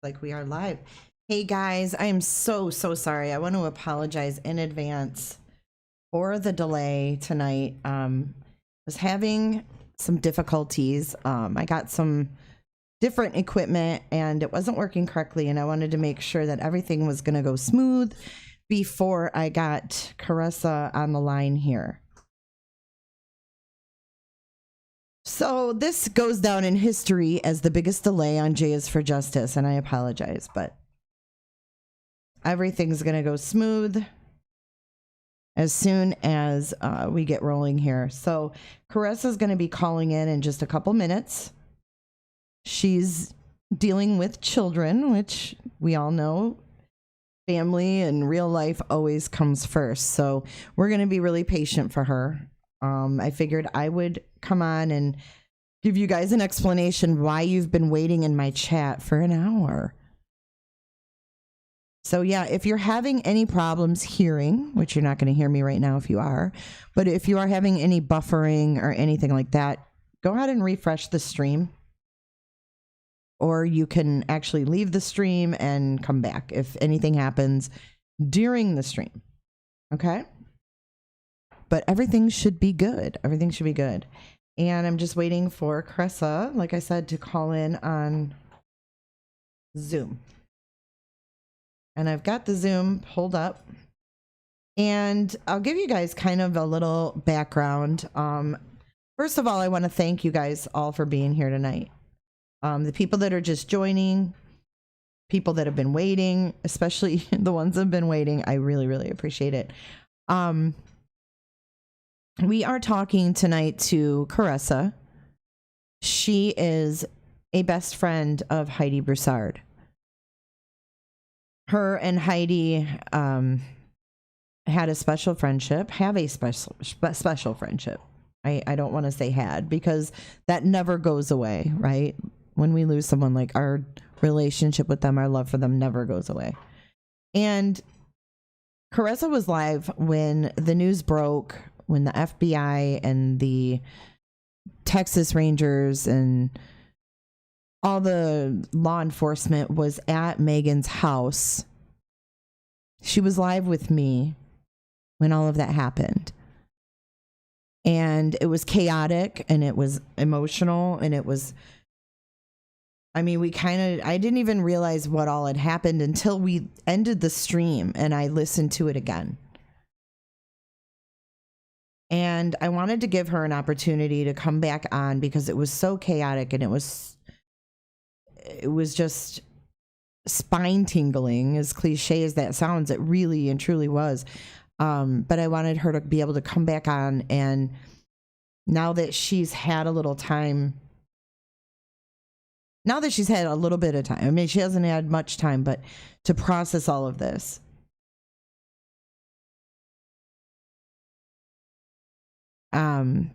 Like we are live. Hey guys, I am so sorry. I want to apologize in advance for the delay tonight. Was having some difficulties. I got some different equipment and it wasn't working correctly, and I wanted to make sure that everything was going to go smooth before I got Carissa on the line here. So this goes down in history as the biggest delay on J is for Justice, and I apologize, but everything's going to go smooth as soon as we get rolling here. So Carissa's going to be calling in just a couple minutes. She's dealing with children, which we all know family and real life always comes first. So we're going to be really patient for her. I figured I would come on and give you guys an explanation why you've been waiting in my chat for an hour. So yeah, if you're having any problems hearing, which you're not going to hear me right now if you are, but if you are having any buffering or anything like that, go ahead and refresh the stream. Or you can actually leave the stream and come back if anything happens during the stream. Okay? But everything should be good. Everything should be good. And I'm just waiting for Carissa, like I said, to call in on Zoom. And I've got the Zoom pulled up. And I'll give you guys kind of a little background. First of all, I want to thank you guys all for being here tonight. The people that are just joining, people that have been waiting, especially the ones that have been waiting, I really, really appreciate it. We are talking tonight to Carissa. She is a best friend of Heidi Broussard. Her and Heidi had a special friendship, have a special friendship. I don't want to say had, because that never goes away, right? When we lose someone, like our relationship with them, our love for them never goes away. And Carissa was live when the news broke, when the FBI and the Texas Rangers and all the law enforcement was at Megan's house. She was live with me when all of that happened. And it was chaotic and it was emotional and it was, I mean, I didn't even realize what all had happened until we ended the stream and I listened to it again. And I wanted to give her an opportunity to come back on because it was so chaotic and it was just spine tingling, as cliche as that sounds. It really and truly was. But I wanted her to be able to come back on, and now that she's had a little time, now that she's had a little bit of time, I mean, she hasn't had much time, but to process all of this.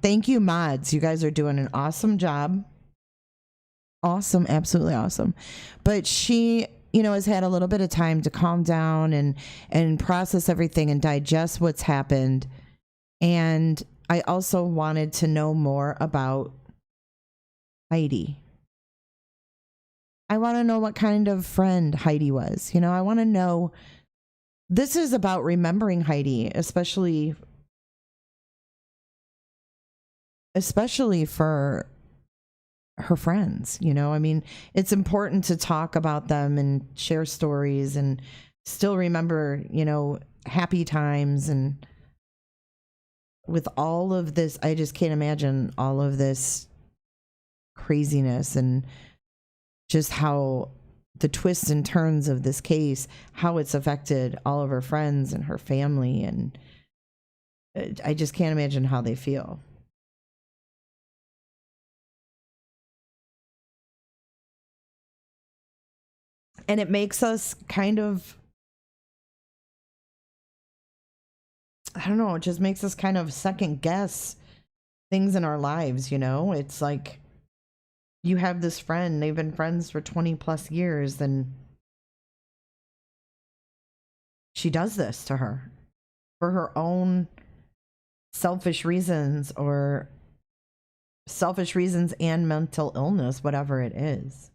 Thank you, mods. You guys are doing an awesome job. Awesome. Absolutely awesome. But she, has had a little bit of time to calm down and process everything and digest what's happened. And I also wanted to know more about Heidi. I want to know what kind of friend Heidi was. I want to know. This is about remembering Heidi, especially for her friends. I mean, it's important to talk about them and share stories and still remember, happy times. And with all of this, I just can't imagine all of this craziness and just how the twists and turns of this case, how it's affected all of her friends and her family. And I just can't imagine how they feel. And it makes us kind of, I don't know, it just makes us kind of second guess things in our lives, It's like you have this friend, they've been friends for 20 plus years, and she does this to her for her own selfish reasons and mental illness, whatever it is.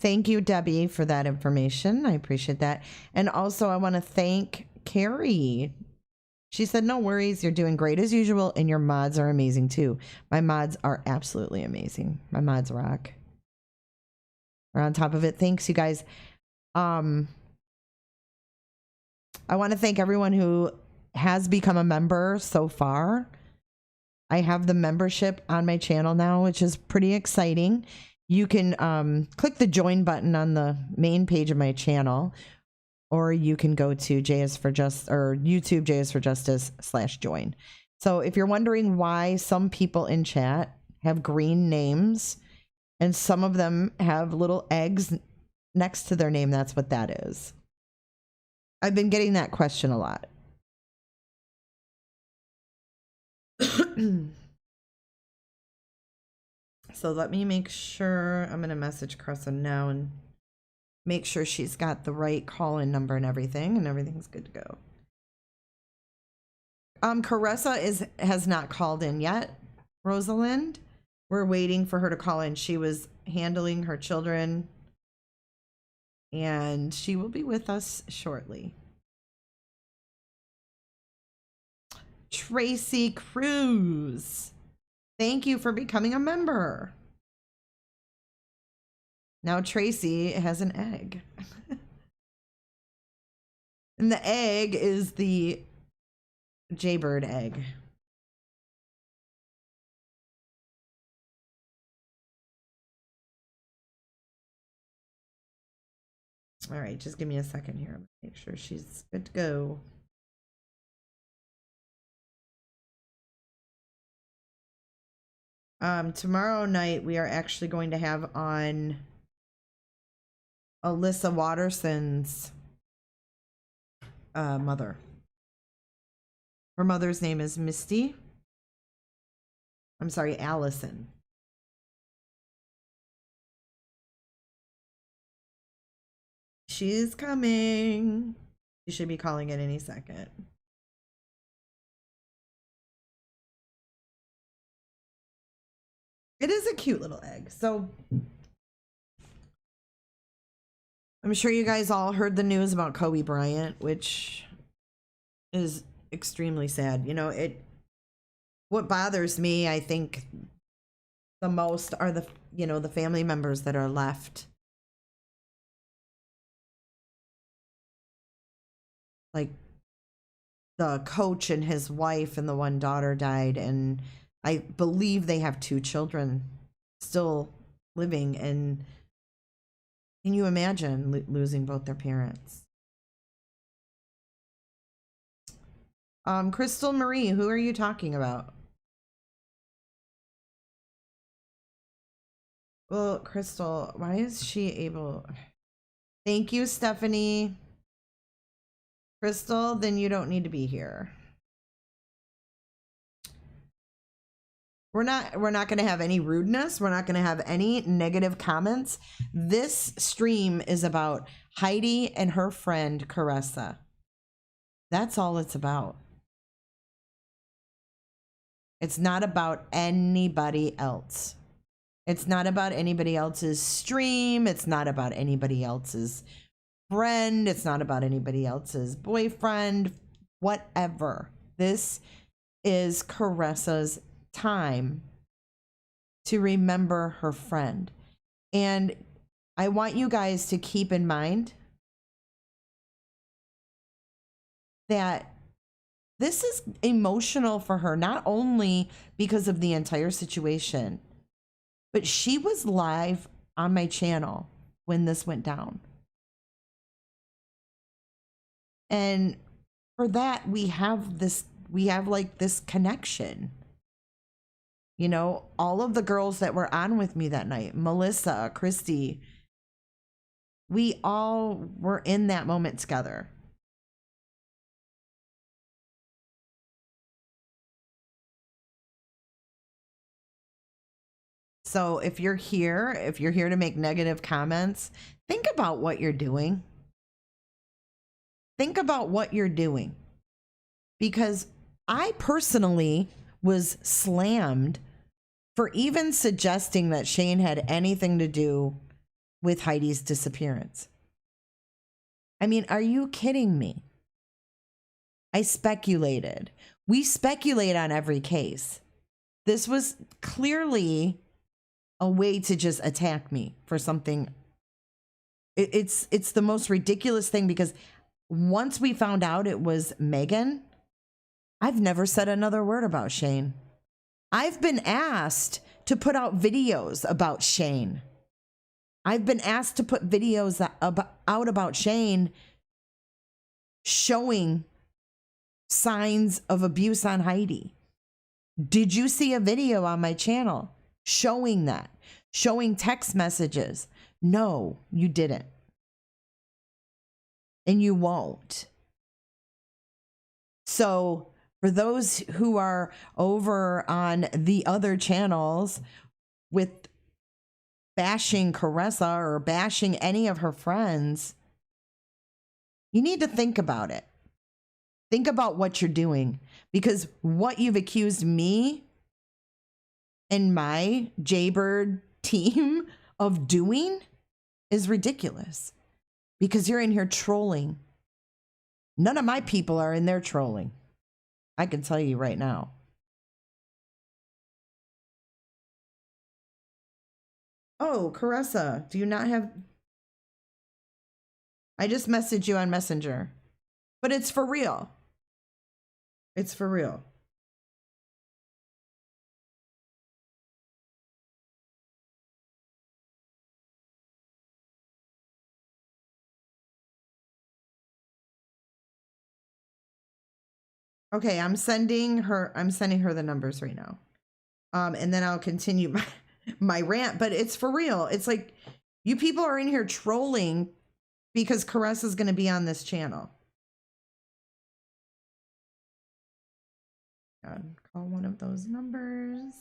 Thank you, Debbie, for that information. I appreciate that. And also, I want to thank Carrie. She said, no worries. You're doing great as usual. And your mods are amazing, too. My mods are absolutely amazing. My mods rock. We're on top of it. Thanks, you guys. I want to thank everyone who has become a member so far. I have the membership on my channel now, which is pretty exciting. You can click the join button on the main page of my channel, or you can go to JS for Just or YouTube JS for Justice /join. So if you're wondering why some people in chat have green names and some of them have little eggs next to their name, that's what that is. I've been getting that question a lot. So let me make sure. I'm going to message Caressa now and make sure she's got the right call-in number and everything's good to go. Caressa has not called in yet, Rosalind. We're waiting for her to call in. She was handling her children, and she will be with us shortly. Tracy Cruz, thank you for becoming a member. Now Tracy has an egg. And the egg is the Jaybird egg. All right, just give me a second here. Make sure she's good to go. Tomorrow night we are actually going to have on Alyssa Watterson's mother. Her mother's name is Misty. I'm sorry, Allison. She's coming. She should be calling in any second. It is a cute little egg. So I'm sure you guys all heard the news about Kobe Bryant, which is extremely sad. You know, what bothers me, I think, the most are the family members that are left. Like the coach and his wife and the one daughter died, and I believe they have 2 children still living. And can you imagine losing both their parents? Crystal Marie, who are you talking about? Well, Crystal, why is she able? Thank you, Stephanie. Crystal, then you don't need to be here. We're not going to have any rudeness. We're not going to have any negative comments. This stream is about Heidi and her friend Caressa. That's all it's about. It's not about anybody else. It's not about anybody else's stream. It's not about anybody else's friend. It's not about anybody else's boyfriend, whatever. This is Caressa's time to remember her friend. And I want you guys to keep in mind that this is emotional for her, not only because of the entire situation, but she was live on my channel when this went down. And for that, we have like this connection. You know, all of the girls that were on with me that night, Melissa, Christy, we all were in that moment together. So if you're here to make negative comments, think about what you're doing. Think about what you're doing. Because I personally was slammed for even suggesting that Shane had anything to do with Heidi's disappearance. I mean, are you kidding me? I speculated. We speculate on every case. This was clearly a way to just attack me for something. It's the most ridiculous thing, because once we found out it was Megan, I've never said another word about Shane. I've been asked to put out videos about Shane. I've been asked to put videos out about Shane showing signs of abuse on Heidi. Did you see a video on my channel showing that? Showing text messages? No, you didn't. And you won't. So for those who are over on the other channels with bashing Caressa or bashing any of her friends, you need to think about it. Think about what you're doing, because what you've accused me and my Jaybird team of doing is ridiculous, because you're in here trolling. None of my people are in there trolling. I can tell you right now. Oh, Caressa, do you not have... I just messaged you on Messenger. But it's for real. It's for real. Okay, I'm sending her the numbers right now. And then I'll continue my rant, but it's for real. It's like, you people are in here trolling because Caressa is going to be on this channel. Call one of those numbers.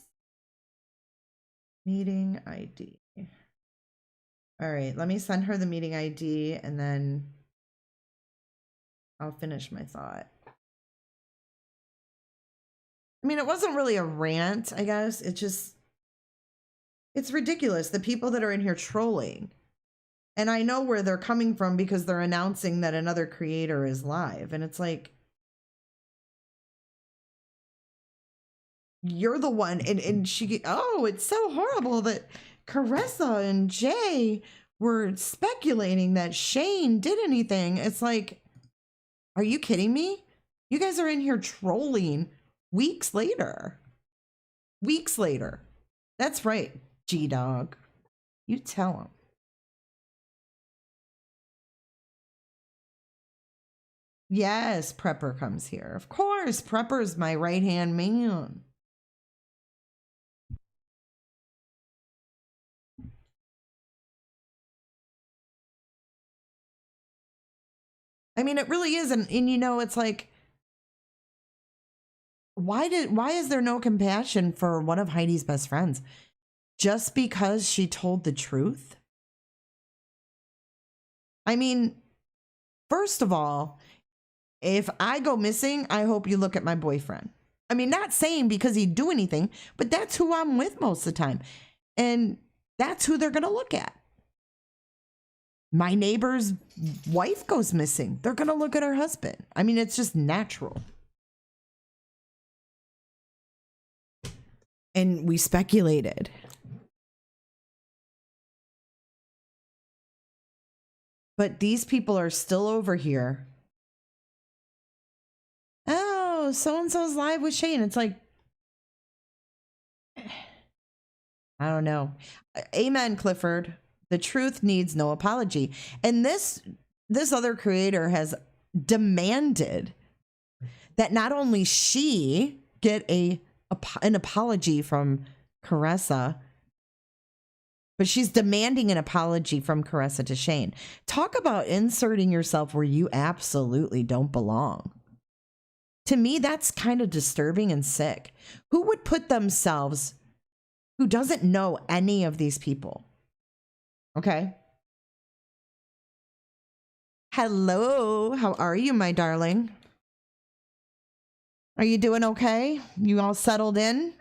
Meeting ID. All right, let me send her the meeting ID and then I'll finish my thought. I mean, it wasn't really a rant, I guess. It's ridiculous. The people that are in here trolling. And I know where they're coming from, because they're announcing that another creator is live. And it's like, you're the one. And she, oh, it's so horrible that Caressa and Jay were speculating that Shane did anything. It's like, are you kidding me? You guys are in here trolling weeks later. Weeks later. That's right, G-Dog. You tell him. Yes, Prepper comes here. Of course, Prepper's my right-hand man. I mean, it really is. And you know, it's like, why is there no compassion for one of Heidi's best friends? Just because she told the truth? I mean, first of all, if I go missing, I hope you look at my boyfriend. I mean, not saying because he'd do anything, but that's who I'm with most of the time. And that's who they're going to look at. My neighbor's wife goes missing. They're going to look at her husband. I mean, it's just natural. And we speculated. But these people are still over here. Oh, so-and-so's live with Shane. It's like, I don't know. Amen, Clifford. The truth needs no apology. And this other creator has demanded that not only she get an apology from Caressa, but she's demanding an apology from Caressa to Shane. Talk about inserting yourself where you absolutely don't belong. To me, that's kind of disturbing and sick. Who would put themselves, who doesn't know any of these people? Okay. Hello, how are you, my darling? Are you doing okay? You all settled in?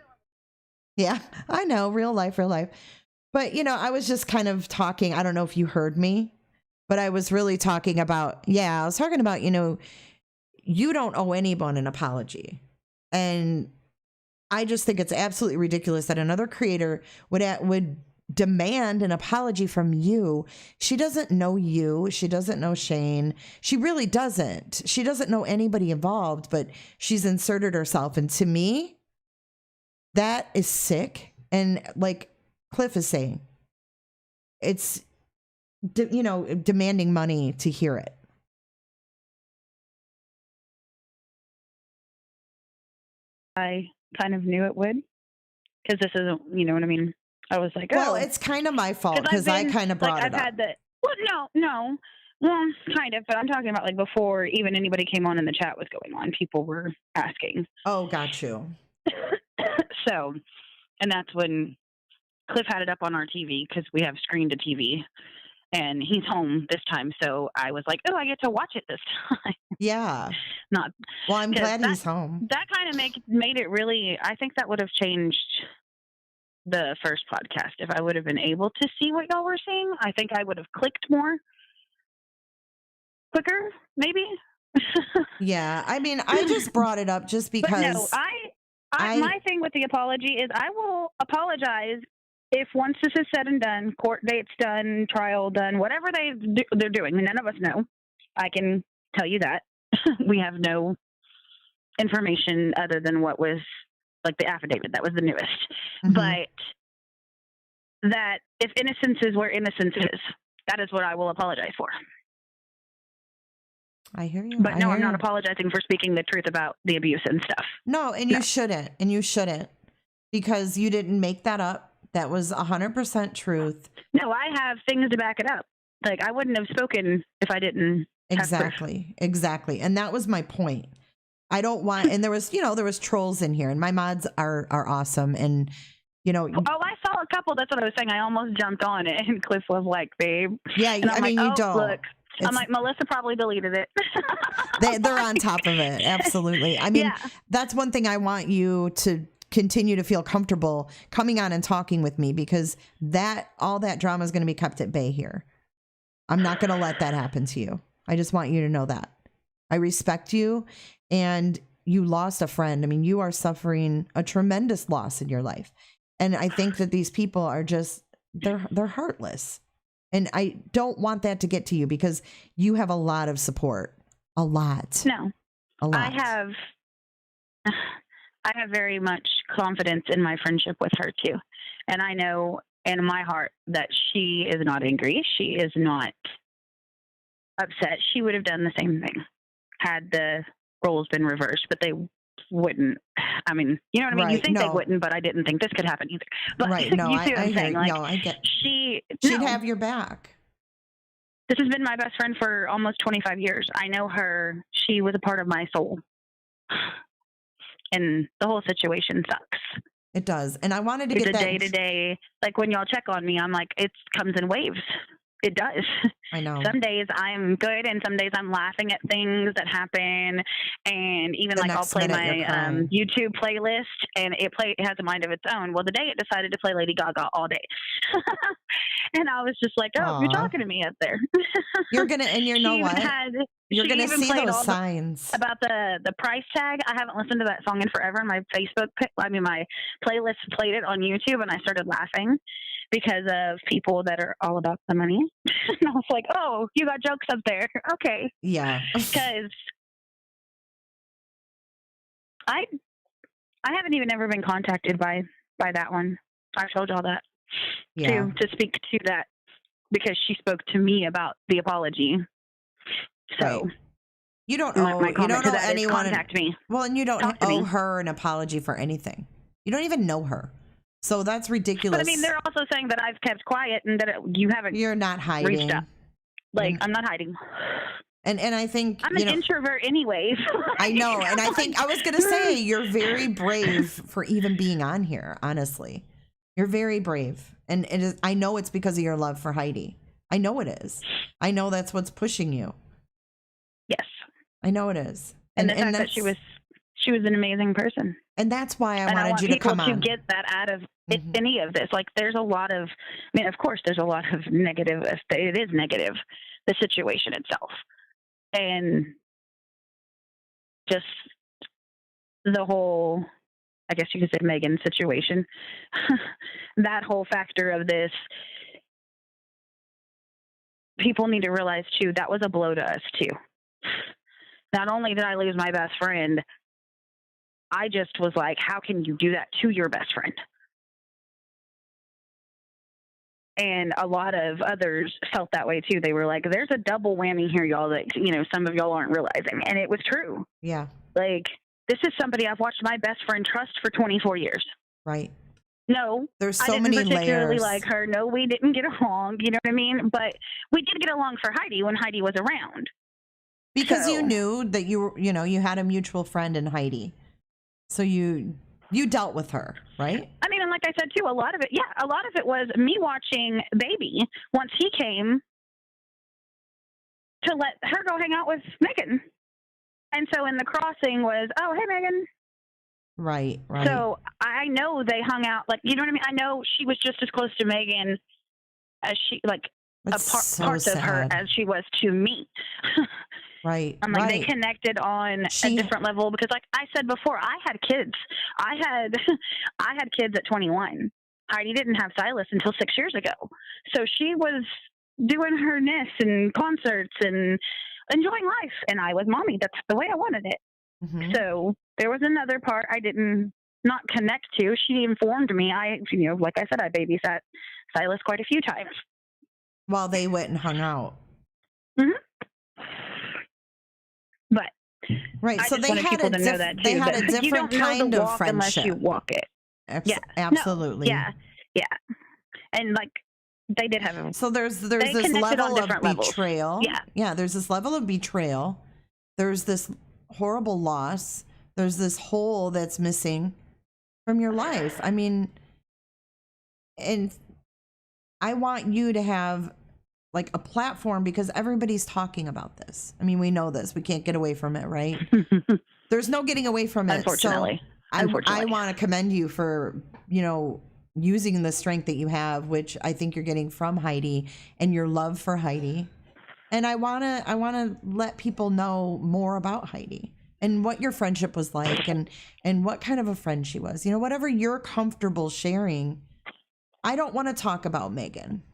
Yeah, I know, real life, real life. But, I was just kind of talking. I don't know if you heard me, but I was really talking about, I was talking about, you don't owe anyone an apology. And I just think it's absolutely ridiculous that another creator would demand an apology from you. She doesn't know you. She doesn't know Shane. She really doesn't. She doesn't know anybody involved, but she's inserted herself. And to me, that is sick. And like Cliff is saying, it's, demanding money to hear it. I kind of knew it would, because this isn't, you know what I mean? I was like, well, it's kind of my fault because I kind of brought it up. No. Well, kind of, but I'm talking about like before even anybody came on and the chat was going on, people were asking. Oh, got you. So, and that's when Cliff had it up on our TV because we have screen to TV, and he's home this time. So I was like, oh, I get to watch it this time. Yeah. Well, I'm glad he's home. That kind of made it really, I think that would have changed the first podcast. If I would have been able to see what y'all were saying, I think I would have clicked more quicker, maybe. Yeah. I mean, I just brought it up just because. But no, my thing with the apology is I will apologize if once this is said and done, court date's done, trial done, whatever they're doing. None of us know. I can tell you that. We have no information other than what was like the affidavit. That was the newest. Mm-hmm. But that if innocence is where innocence is, that is what I will apologize for. I hear you. But no, I'm not apologizing for speaking the truth about the abuse and stuff. No, and you shouldn't. And you shouldn't, because you didn't make that up. That was 100% truth. No, I have things to back it up. Like, I wouldn't have spoken if I didn't. Exactly. And that was my point. I don't want, and there was trolls in here, and my mods are awesome. And, Oh, I saw a couple. That's what I was saying. I almost jumped on it, and Cliff was like, babe. Yeah, I mean, you don't. Look. I'm like, Melissa probably deleted it. They're on top of it. Absolutely. I mean, That's one thing I want you to continue to feel comfortable coming on and talking with me, because all that drama is going to be kept at bay here. I'm not going to let that happen to you. I just want you to know that. I respect you, and you lost a friend. I mean, you are suffering a tremendous loss in your life. And I think that these people are just, they're heartless. And I don't want that to get to you, because you have a lot of support. A lot. No. A lot. I have very much confidence in my friendship with her too. And I know in my heart that she is not angry. She is not upset. She would have done the same thing had the roles been reversed, but they wouldn't. I mean, you know what I mean? Right. You think they wouldn't, but I didn't think this could happen either. But right. No, you see what I'm saying? Like, no, I get. She'd have your back. This has been my best friend for almost 25 years. I know her. She was a part of my soul. And the whole situation sucks. It does. And I wanted to get that. Day-to-day, like when y'all check on me, I'm like, it comes in waves. It does. I know. Some days I'm good, and some days I'm laughing at things that happen. And even like I'll play my YouTube playlist, and it has a mind of its own. Well, the day it decided to play Lady Gaga all day, and I was just like, "Oh, you're talking to me up there." You're gonna, and you know what? You're gonna see those signs about the price tag. I haven't listened to that song in forever. And my my playlist played it on YouTube, and I started laughing because of people that are all about the money. And I was like, oh, you got jokes up there. Okay. Yeah. Because I haven't even ever been contacted by that one. I told y'all that. Yeah. To speak to that, because she spoke to me about the apology. So right. You don't owe anyone. Contact me. Well, and you don't owe her an apology for anything. You don't even know her. So that's ridiculous. But I mean, they're also saying that I've kept quiet and that you haven't. You're not hiding. Reached out. Like, I'm not hiding. And I think I'm an introvert anyways. I know. And I think I was going to say you're very brave for even being on here. Honestly, you're very brave. And it is, I know it's because of your love for Heidi. I know it is. I know that's what's pushing you. Yes. I know it is. And the fact that She was an amazing person. And that's why I wanted you to come on. I want people to get that out of any of this. Like, there's a lot of, I mean, of course, there's a lot of negative. It is negative, the situation itself. And just the whole, I guess you could say, Megan situation, that whole factor of this, people need to realize, too, that was a blow to us, too. Not only did I lose my best friend, I just was like, how can you do that to your best friend? And a lot of others felt that way, too. They were like, there's a double whammy here, y'all, that, some of y'all aren't realizing. And it was true. Yeah. Like, this is somebody I've watched my best friend trust for 24 years. Right. No, there's so I didn't many particularly layers. like her. No, we didn't get along. You know what I mean? But we did get along for Heidi when Heidi was around. Because you knew that you had a mutual friend in Heidi. So you dealt with her, right? I mean, and like I said, too, a lot of it was me watching Baby once he came to let her go hang out with Megan. And so in the crossing was, oh, hey, Megan. Right. So I know they hung out, like, you know what I mean? I know she was just as close to Megan as she, like, parts of her as she was to me. Right. I'm like, they connected on a different level because, like I said before, I had kids. I had kids at 21. Heidi didn't have Silas until 6 years ago. So she was doing her NIS and concerts and enjoying life. And I was mommy. That's the way I wanted it. Mm-hmm. So there was another part I didn't not connect to. She informed me. Like I said, I babysat Silas quite a few times. While they went and hung out. Mm-hmm. But right, I so they had a different kind of friendship. Unless you walk it. Yeah, absolutely. No, yeah, and like they did have. So there's this level of betrayal. Yeah. There's this level of betrayal. There's this horrible loss. There's this hole that's missing from your life. I mean, and I want you to have like a platform because everybody's talking about this. I mean, we know this. We can't get away from it, right? There's no getting away from it. Unfortunately. So I want to commend you for, using the strength that you have, which I think you're getting from Heidi and your love for Heidi. And I want to let people know more about Heidi and what your friendship was like and what kind of a friend she was. Whatever you're comfortable sharing. I don't want to talk about Megan.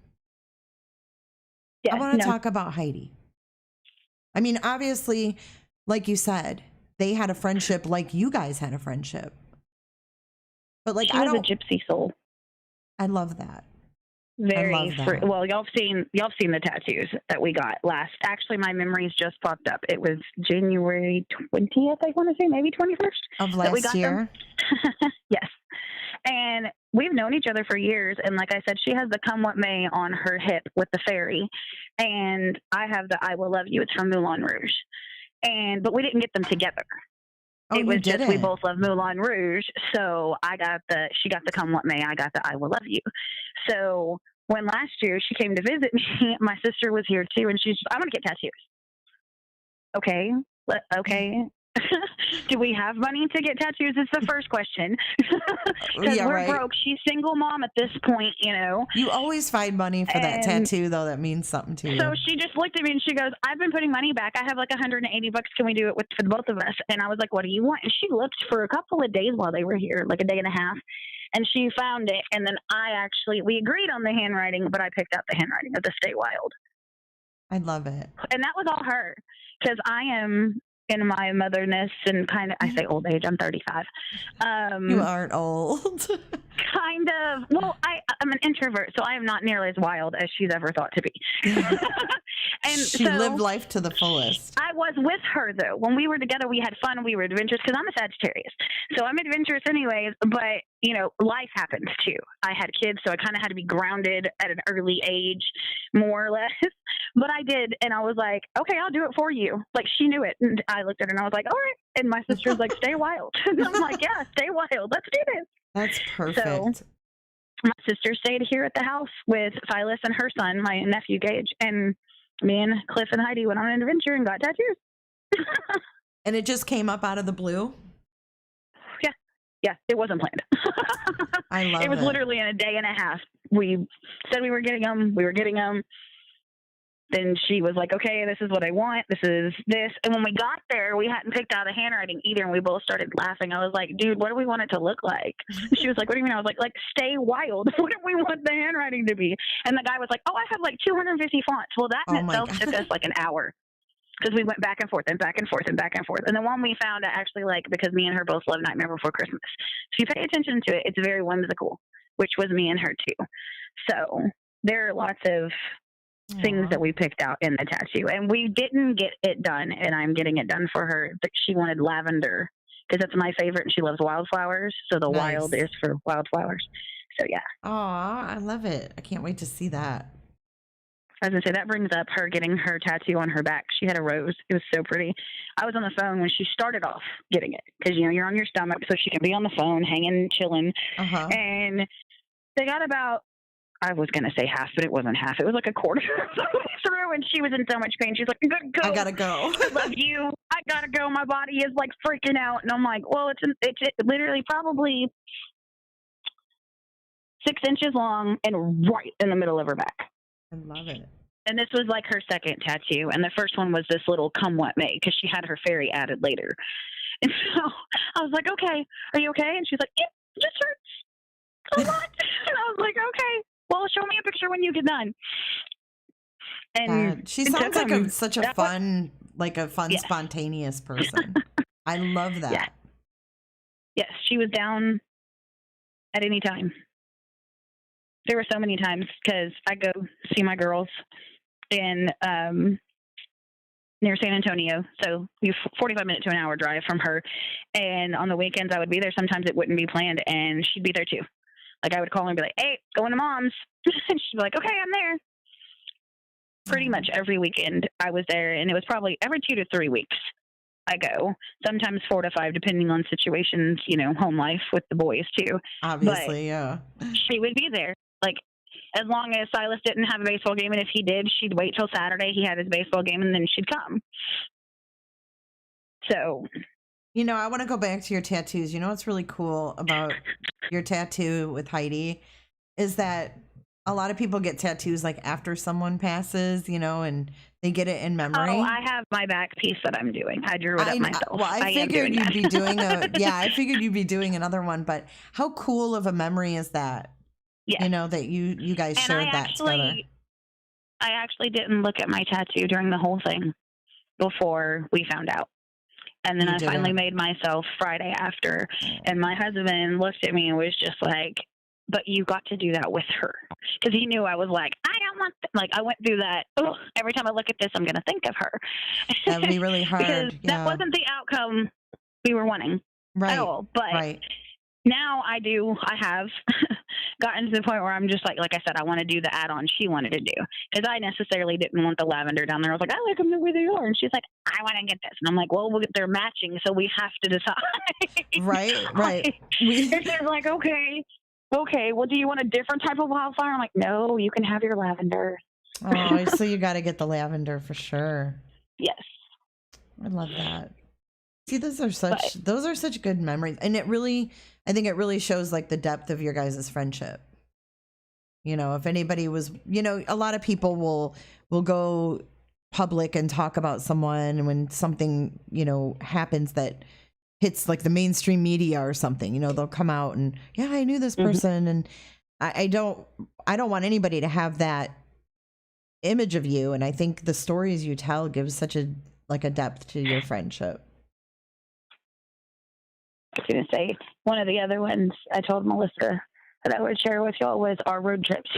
I want to talk about Heidi. I mean, obviously, like you said, they had a friendship like you guys had a friendship. But like, she was a gypsy soul. I love that. Very free. Well, y'all have seen the tattoos that we got last. Actually, my memories just popped up. It was January 20th, I want to say, maybe 21st of last year. Yes. And we've known each other for years. And like I said, she has the Come What May on her hip with the fairy. And I have the I Will Love You. It's from Moulin Rouge. But we didn't get them together. It was just we both love Moulin Rouge. So she got the Come What May. I got the I Will Love You. So when last year she came to visit me, my sister was here too. And she's, I want to get tattoos. Okay. Do we have money to get tattoos? It's the first question. Because we're broke. She's single mom at this point, You always find money for that tattoo, though. That means something to you. So she just looked at me and she goes, I've been putting money back. I have like $180. Can we do it for the both of us? And I was like, what do you want? And she looked for a couple of days while they were here, like a day and a half. And she found it. And then we agreed on the handwriting, but I picked out the handwriting of the Stay Wild. I love it. And that was all her. Because I am in my motherness and kind of, I say old age, I'm 35. You aren't old. Kind of. Well, I'm an introvert, so I am not nearly as wild as she's ever thought to be. And she lived life to the fullest. I was with her, though. When we were together, we had fun. We were adventurous because I'm a Sagittarius. So I'm adventurous anyways, but, life happens too. I had kids, so I kind of had to be grounded at an early age, more or less. But I did, and I was like, okay, I'll do it for you. Like, she knew it. And I looked at her, and I was like, all right. And my sister's like, stay wild. And I'm like, yeah, stay wild. Let's do this. That's perfect. So, my sister stayed here at the house with Silas and her son, my nephew Gage, and me and Cliff and Heidi went on an adventure and got tattoos. And it just came up out of the blue? Yeah, it wasn't planned. I love it. It was literally in a day and a half. We said we were getting them. We were getting them. Then she was like, okay, this is what I want. This is this. And when we got there, we hadn't picked out a handwriting either. And we both started laughing. I was like, dude, what do we want it to look like? She was like, what do you mean? I was like, stay wild. What do we want the handwriting to be? And the guy was like, oh, I have like 250 fonts. Well, that in itself took us like an hour. Because we went back and forth and back and forth and back and forth. And the one we found I actually like, because me and her both love Nightmare Before Christmas. If you pay attention to it, it's very whimsical, which was me and her too. So there are lots of things that we picked out in the tattoo. And we didn't get it done, and I'm getting it done for her. She wanted lavender, because that's my favorite, and she loves wildflowers. So the wild is for wildflowers. So yeah. Oh, I love it. I can't wait to see that. I was going to say, that brings up her getting her tattoo on her back. She had a rose. It was so pretty. I was on the phone when she started off getting it, because, you're on your stomach, so she can be on the phone, hanging, chilling. And they got about, I was going to say half, but it wasn't half. It was like a quarter through, and she was in so much pain. She's like, I gotta go. I love you. I gotta go. My body is like freaking out. And I'm like, well, it's literally probably 6 inches long and right in the middle of her back. I love it. And this was like her second tattoo. And the first one was this little come what may, because she had her fairy added later. And so I was like, okay, are you okay? And she's like, yeah, it just hurts a lot. And I was like, okay, well, show me a picture when you get done. And she sounds like such a fun, spontaneous person. I love that. Yeah. Yes, she was down at any time. There were so many times, because I go see my girls in near San Antonio. So 45-minute to an hour drive from her. And on the weekends I would be there. Sometimes it wouldn't be planned, and she'd be there too. Like, I would call her and be like, hey, going to Mom's. And she'd be like, okay, I'm there. Pretty much every weekend I was there, and it was probably every 2 to 3 weeks I go. Sometimes 4 to 5, depending on situations, home life with the boys too. Obviously, yeah. She would be there. Like, as long as Silas didn't have a baseball game, and if he did, she'd wait till Saturday. He had his baseball game, and then she'd come. So, I want to go back to your tattoos. What's really cool about your tattoo with Heidi is that a lot of people get tattoos like after someone passes, and they get it in memory. Oh, I have my back piece that I'm doing. I drew it up myself. Well, I figured you'd be doing I figured you'd be doing another one, but how cool of a memory is that? Yes. That you guys shared that together. I actually didn't look at my tattoo during the whole thing before we found out. And then I finally made myself Friday after. And my husband looked at me and was just like, but you got to do that with her. Because he knew I was like, I don't want I went through that. Oh, every time I look at this, I'm going to think of her. That would be really hard. Because that wasn't the outcome we were wanting at all. But now I have gotten to the point where I'm just like I said, I want to do the add-on she wanted to do. Because I necessarily didn't want the lavender down there. I was like, I like them the way they are. And she's like, I want to get this. And I'm like, well, they're matching, so we have to decide. Right. And she's like, okay, well, do you want a different type of wildflower? I'm like, no, you can have your lavender. Oh, so you got to get the lavender for sure. Yes. I love that. See, those are such good memories. And I think it really shows like the depth of your guys' friendship. If anybody was, a lot of people will go public and talk about someone when something, happens that hits like the mainstream media or something, they'll come out and, I knew this person. And I don't want anybody to have that image of you. And I think the stories you tell gives such a depth to your friendship. I was going to say, one of the other ones I told Melissa that I would share with y'all was our road trips.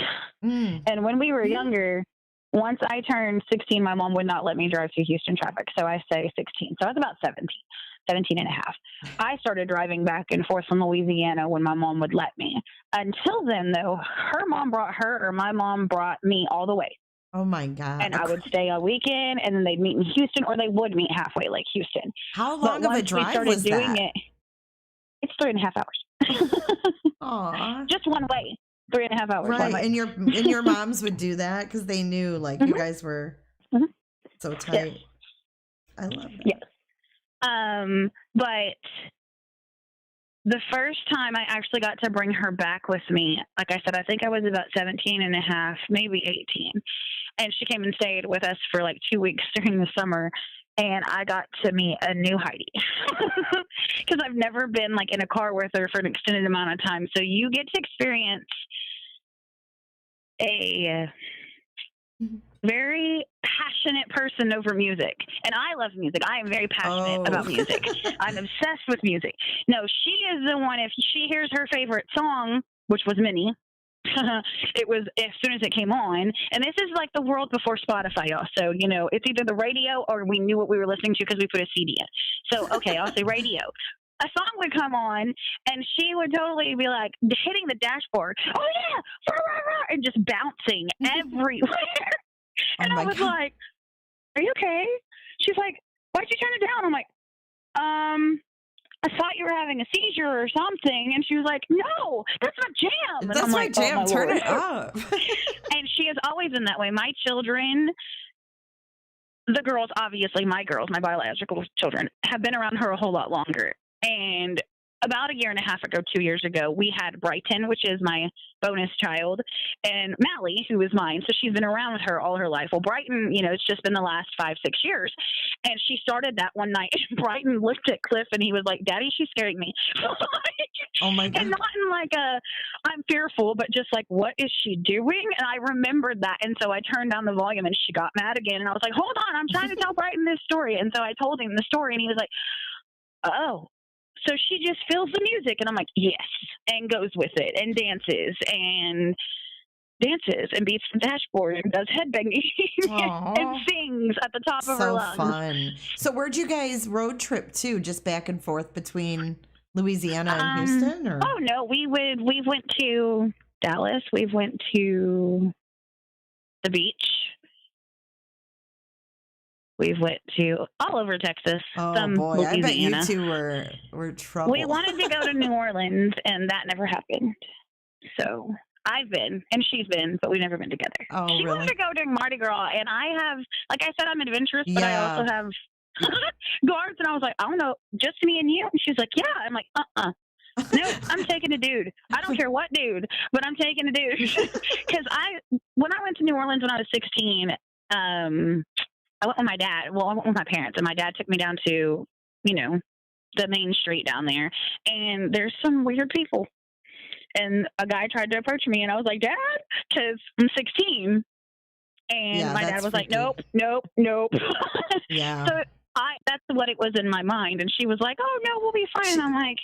And when we were younger, once I turned 16, my mom would not let me drive through Houston traffic. So I say 16. So I was about 17 and a half. I started driving back and forth from Louisiana when my mom would let me. Until then, though, her mom brought her, or my mom brought me all the way. Oh my God. And I would stay a weekend, and then they'd meet in Houston, or they would meet halfway, like Houston. How long of a drive was that? It's 3.5 hours. Aww. Just one way. 3.5 hours. Right. And your moms would do that because they knew you guys were so tight. Yes. I love that. Yes. But The first time I actually got to bring her back with me, like I said, I think I was about 17 and a half, maybe 18. And she came and stayed with us for like 2 weeks during the summer. And I got to meet a new Heidi because I've never been like in a car with her for an extended amount of time. So you get to experience a very passionate person over music. And I love music. I am very passionate about music. I'm obsessed with music. No, she is the one, if she hears her favorite song, which was Minnie, it was as soon as it came on. And this is like the world before Spotify, y'all. So, you know, it's either the radio or we knew what we were listening to because we put a CD in. So, okay, I'll say radio. A song would come on and she would totally be like hitting the dashboard. Oh, yeah, and just bouncing everywhere. And I was like, are you okay? She's like, why'd you turn it down? I'm like, I thought you were having a seizure or something. And she was like, no, that's not jam. And that's I'm my like, jam. oh, my Turn Lord. it up. And she has always been that way. My children, the girls, obviously my girls, my biological children, have been around her a whole lot longer. And about a year and a half ago, 2 years ago, we had Brighton, which is my bonus child, and Mally, who is mine. So she's been around with her all her life. Well, Brighton, you know, it's just been the last 5-6 years. And she started that one night. And Brighton looked at Cliff and he was like, Daddy, she's scaring me. Oh my God. And not in like I'm fearful, but just like, what is she doing? And I remembered that. And so I turned down the volume and she got mad again. And I was like, hold on, I'm trying to tell Brighton this story. And so I told him the story and he was like, oh. So she just feels the music, and I'm like, yes, and goes with it, and dances and beats the dashboard and does headbanging and sings at the top of her lungs. So fun. So where'd you guys road trip to? Just back and forth between Louisiana and Houston? Or? Oh no, we went to Dallas. We went to the beach. We went to all over Texas. Oh boy, Louisiana. I bet you two were trouble. We wanted to go to New Orleans, and that never happened. So I've been, and she's been, but we've never been together. Oh, she really? wanted to go during Mardi Gras, and I have, like I said, I'm adventurous, but I also have guards, and I was like, I don't know, just me and you? And she's like, yeah. I'm like, no, I'm taking a dude. I don't care what dude, but I'm taking a dude. Because when I went to New Orleans when I was 16, I went with my dad. Well, I went with my parents, and my dad took me down to, you know, the main street down there. And there's some weird people. And a guy tried to approach me, and I was like, Dad, because I'm 16. And my dad was like, nope. Yeah. So that's what it was in my mind. And she was like, oh, no, we'll be fine. And I'm like,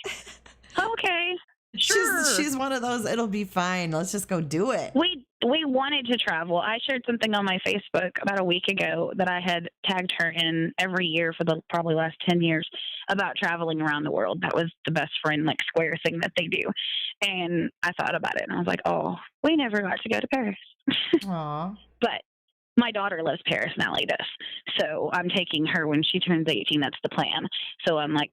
okay. Sure. She's one of those, it'll be fine. Let's just go do it. We wanted to travel. I shared something on my Facebook about a week ago that I had tagged her in every year for the probably last 10 years about traveling around the world. That was the best friend, like, square thing that they do. And I thought about it, and I was like, oh, we never got to go to Paris. Aw. But my daughter loves Paris, Mally does. So I'm taking her when she turns 18. That's the plan. So I'm like,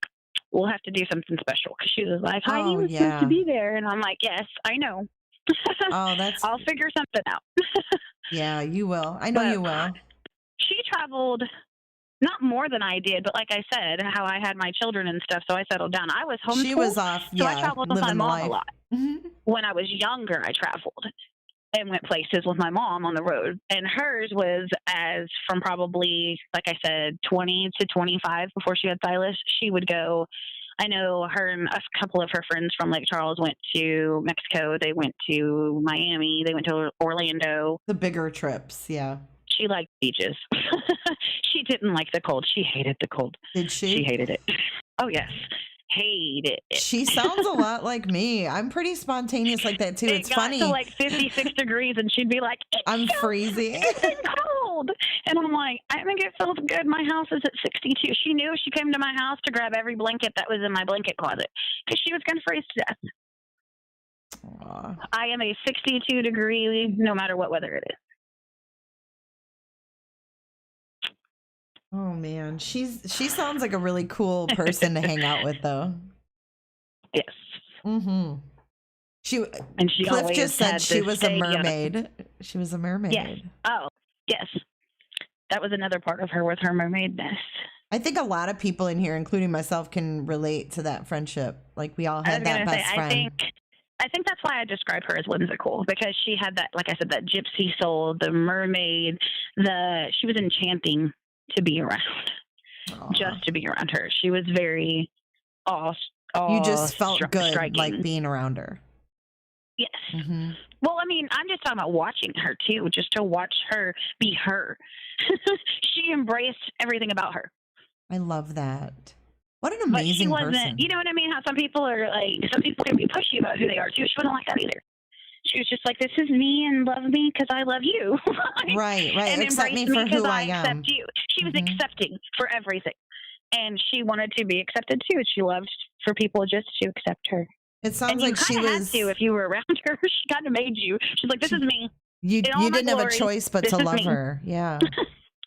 we'll have to do something special, because she was like, Heidi was supposed to be there. And I'm like, yes, I know. I'll figure something out. Yeah, you will. I know you will. She traveled not more than I did, but like I said, how I had my children and stuff, so I settled down. I was homeschooled. She was off, so I traveled with my mom a lot. Mm-hmm. When I was younger, I traveled and went places with my mom on the road. And hers was as from probably, like I said, 20 to 25 before she had Silas. She would go. I know her and a couple of her friends from Lake Charles went to Mexico. They went to Miami. They went to Orlando. The bigger trips, yeah. She liked beaches. She didn't like the cold. She hated the cold. Did she? She hated it. Oh, yes. Hated it. She sounds a lot like me. I'm pretty spontaneous like that, too. It's funny. It got to like 56 degrees, and she'd be like, I'm freezing. It's cold. And I'm like, I think it feels good. My house is at 62. She knew she came to my house to grab every blanket that was in my blanket closet, because she was going to freeze to death. Aww. I am a 62 degree, no matter what weather it is. Oh man, she sounds like a really cool person to hang out with, though. Yes. Mm-hmm. Cliff just said she was a mermaid. She was a mermaid. Yes. Oh, yes. That was another part of her with her mermaidness. I think a lot of people in here, including myself, can relate to that friendship. Like we all had that best friend. I think that's why I describe her as whimsical, because she had that, like I said, that gypsy soul, the mermaid, she was enchanting to be around. Aww. Just to be around her. She was very you just felt good striking. Like being around her. Yes. Mm-hmm. Well, I mean, I'm just talking about watching her too, just to watch her be her. She embraced everything about her. I love that. What an amazing person. You know what I mean? How some people can be pushy about who they are too. She wasn't like that either. She was just like, this is me and love me because I love you. Right. And accept me for who I am. Accept you. She was accepting for everything. And she wanted to be accepted too. She loved for people just to accept her. It sounds like she was. Had to if you were around her. She kind of made you. She's like, this is me. You didn't have a choice but to love her. Yeah.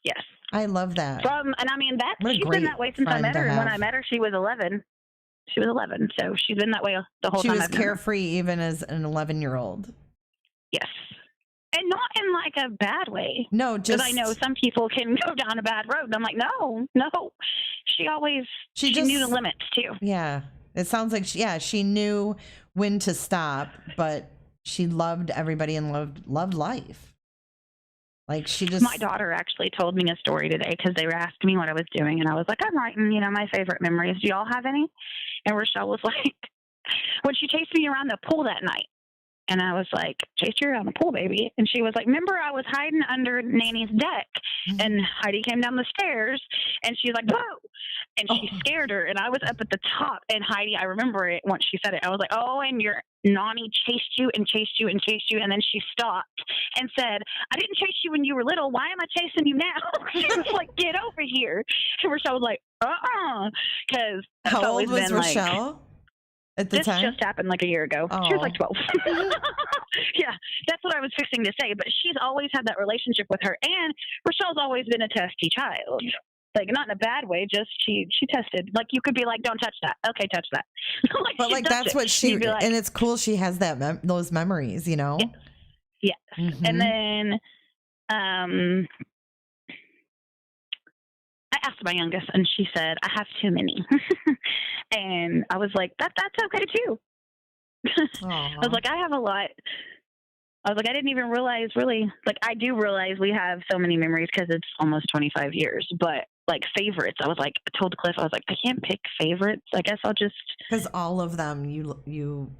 Yes. I love that. And I mean, she's been that way since I met her. And when I met her, she was 11. She was 11, so she's been that way the whole time. She was carefree even as an 11-year-old. Yes. And not in like a bad way. No, just. Because I know some people can go down a bad road. And I'm like, no. She knew the limits too. Yeah. It sounds like, she knew when to stop, but she loved everybody and loved life. Like she just. My daughter actually told me a story today because they were asking me what I was doing, and I was like, I'm writing, my favorite memories. Do y'all have any? And Rochelle was like, when she chased me around the pool that night, and I was like, chased you around the pool, baby. And she was like, remember I was hiding under Nanny's deck, and Heidi came down the stairs, and she's like, whoa. And she scared her, and I was up at the top, and Heidi, I remember it once she said it. I was like, oh, and your Nani chased you and chased you and chased you, and then she stopped and said, I didn't chase you when you were little. Why am I chasing you now? She was like, get over here. And Rochelle was like, because how old was Rochelle at the time? This just happened like a year ago. She was like 12. Yeah, that's what I was fixing to say. But she's always had that relationship with her, and Rochelle's always been a testy child. Like, not in a bad way, just she tested. Like, you could be like, don't touch that. Okay, touch that. But like that's what she, like, and it's cool she has that those memories, Yeah. Mm-hmm. And then I asked my youngest, and she said, I have too many. And I was like, that's okay too. I was like, I have a lot. I was like, I didn't even realize really, like, I do realize we have so many memories because it's almost 25 years, but like favorites, I was like, I told Cliff, I was like, I can't pick favorites. I guess I'll just. Because all of them you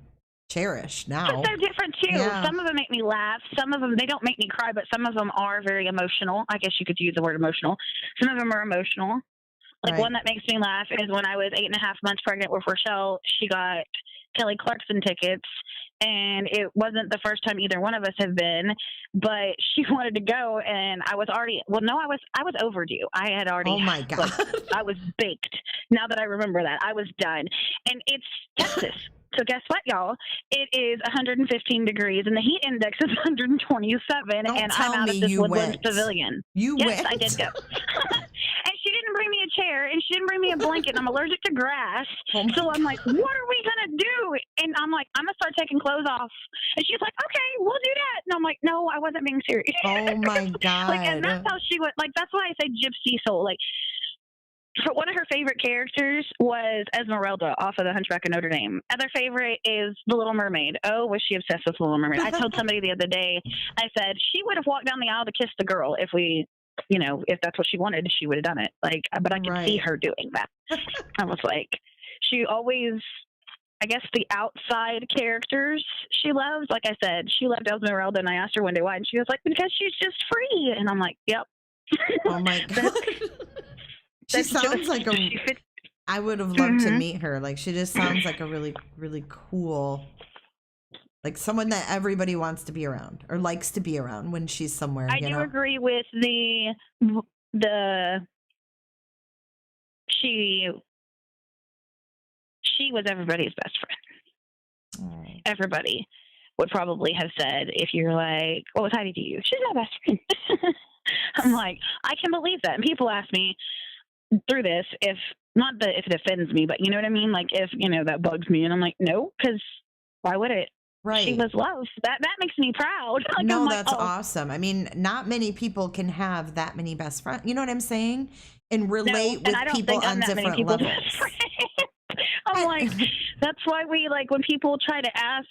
cherish now. But they're different too. Yeah. Some of them make me laugh. Some of them, they don't make me cry, but some of them are very emotional. I guess you could use the word emotional. Some of them are emotional. Like one that makes me laugh is when I was 8.5 months pregnant with Rochelle, she got Kelly Clarkson tickets, and it wasn't the first time either one of us have been, but she wanted to go, and I was already, I was overdue. I had already, oh my God. I was baked. Now that I remember that, I was done. And it's Texas. So guess what, y'all? It is 115 degrees, and the heat index is 127, and I'm out at this Woodlands Pavilion. You yes, went? I did go. And she didn't bring me a chair, and she didn't bring me a blanket, and I'm allergic to grass. So I'm like, what are we going to do? And I'm like, I'm going to start taking clothes off. And she's like, okay, we'll do that. And I'm like, no, I wasn't being serious. Oh, my God. Like, and that's how she went. Like, that's why I say gypsy soul. Like, one of her favorite characters was Esmeralda off of The Hunchback of Notre Dame. Other favorite is The Little Mermaid. Oh, was she obsessed with The Little Mermaid? I told somebody the other day, I said, she would have walked down the aisle to kiss the girl if we, if that's what she wanted, she would have done it. Like, but I could see her doing that. I was like, she always, I guess the outside characters she loves, like I said, she loved Esmeralda, and I asked her one day why, and she was like, because she's just free. And I'm like, yep. Oh my God. She sounds like I would have loved to meet her. Like, she just sounds like a really, really cool, like someone that everybody wants to be around or likes to be around when she's somewhere. I do agree with she was everybody's best friend. Right. Everybody would probably have said, if you're like, what was Heidi to you? She's my best friend. I'm like, I can believe that. And people ask me through this, if it offends me, but you know what I mean? Like, if, that bugs me, and I'm like, no, because why would it? Right. She was love. That makes me proud. Like, no, that's awesome. I mean, not many people can have that many best friends. You know what I'm saying? and relate with people on different levels. I'm like, that's why we, like, when people try to ask,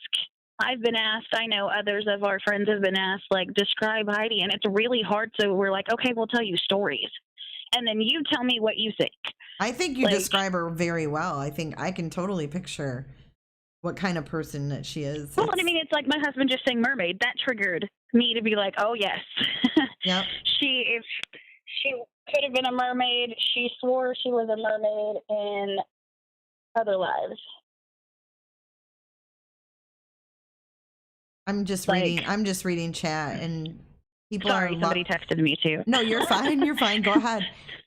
I've been asked, I know others of our friends have been asked, like, describe Heidi, and it's really hard. So we're like, okay, we'll tell you stories. And then you tell me what you think. I think you describe her very well. I think I can totally picture what kind of person that she is. Well, I mean, it's like my husband just saying mermaid. That triggered me to be like, oh, yes. Yep. If she could have been a mermaid. She swore she was a mermaid in other lives. I'm just reading chat, and people sorry, somebody texted me too. No, you're fine. You're fine. Go ahead.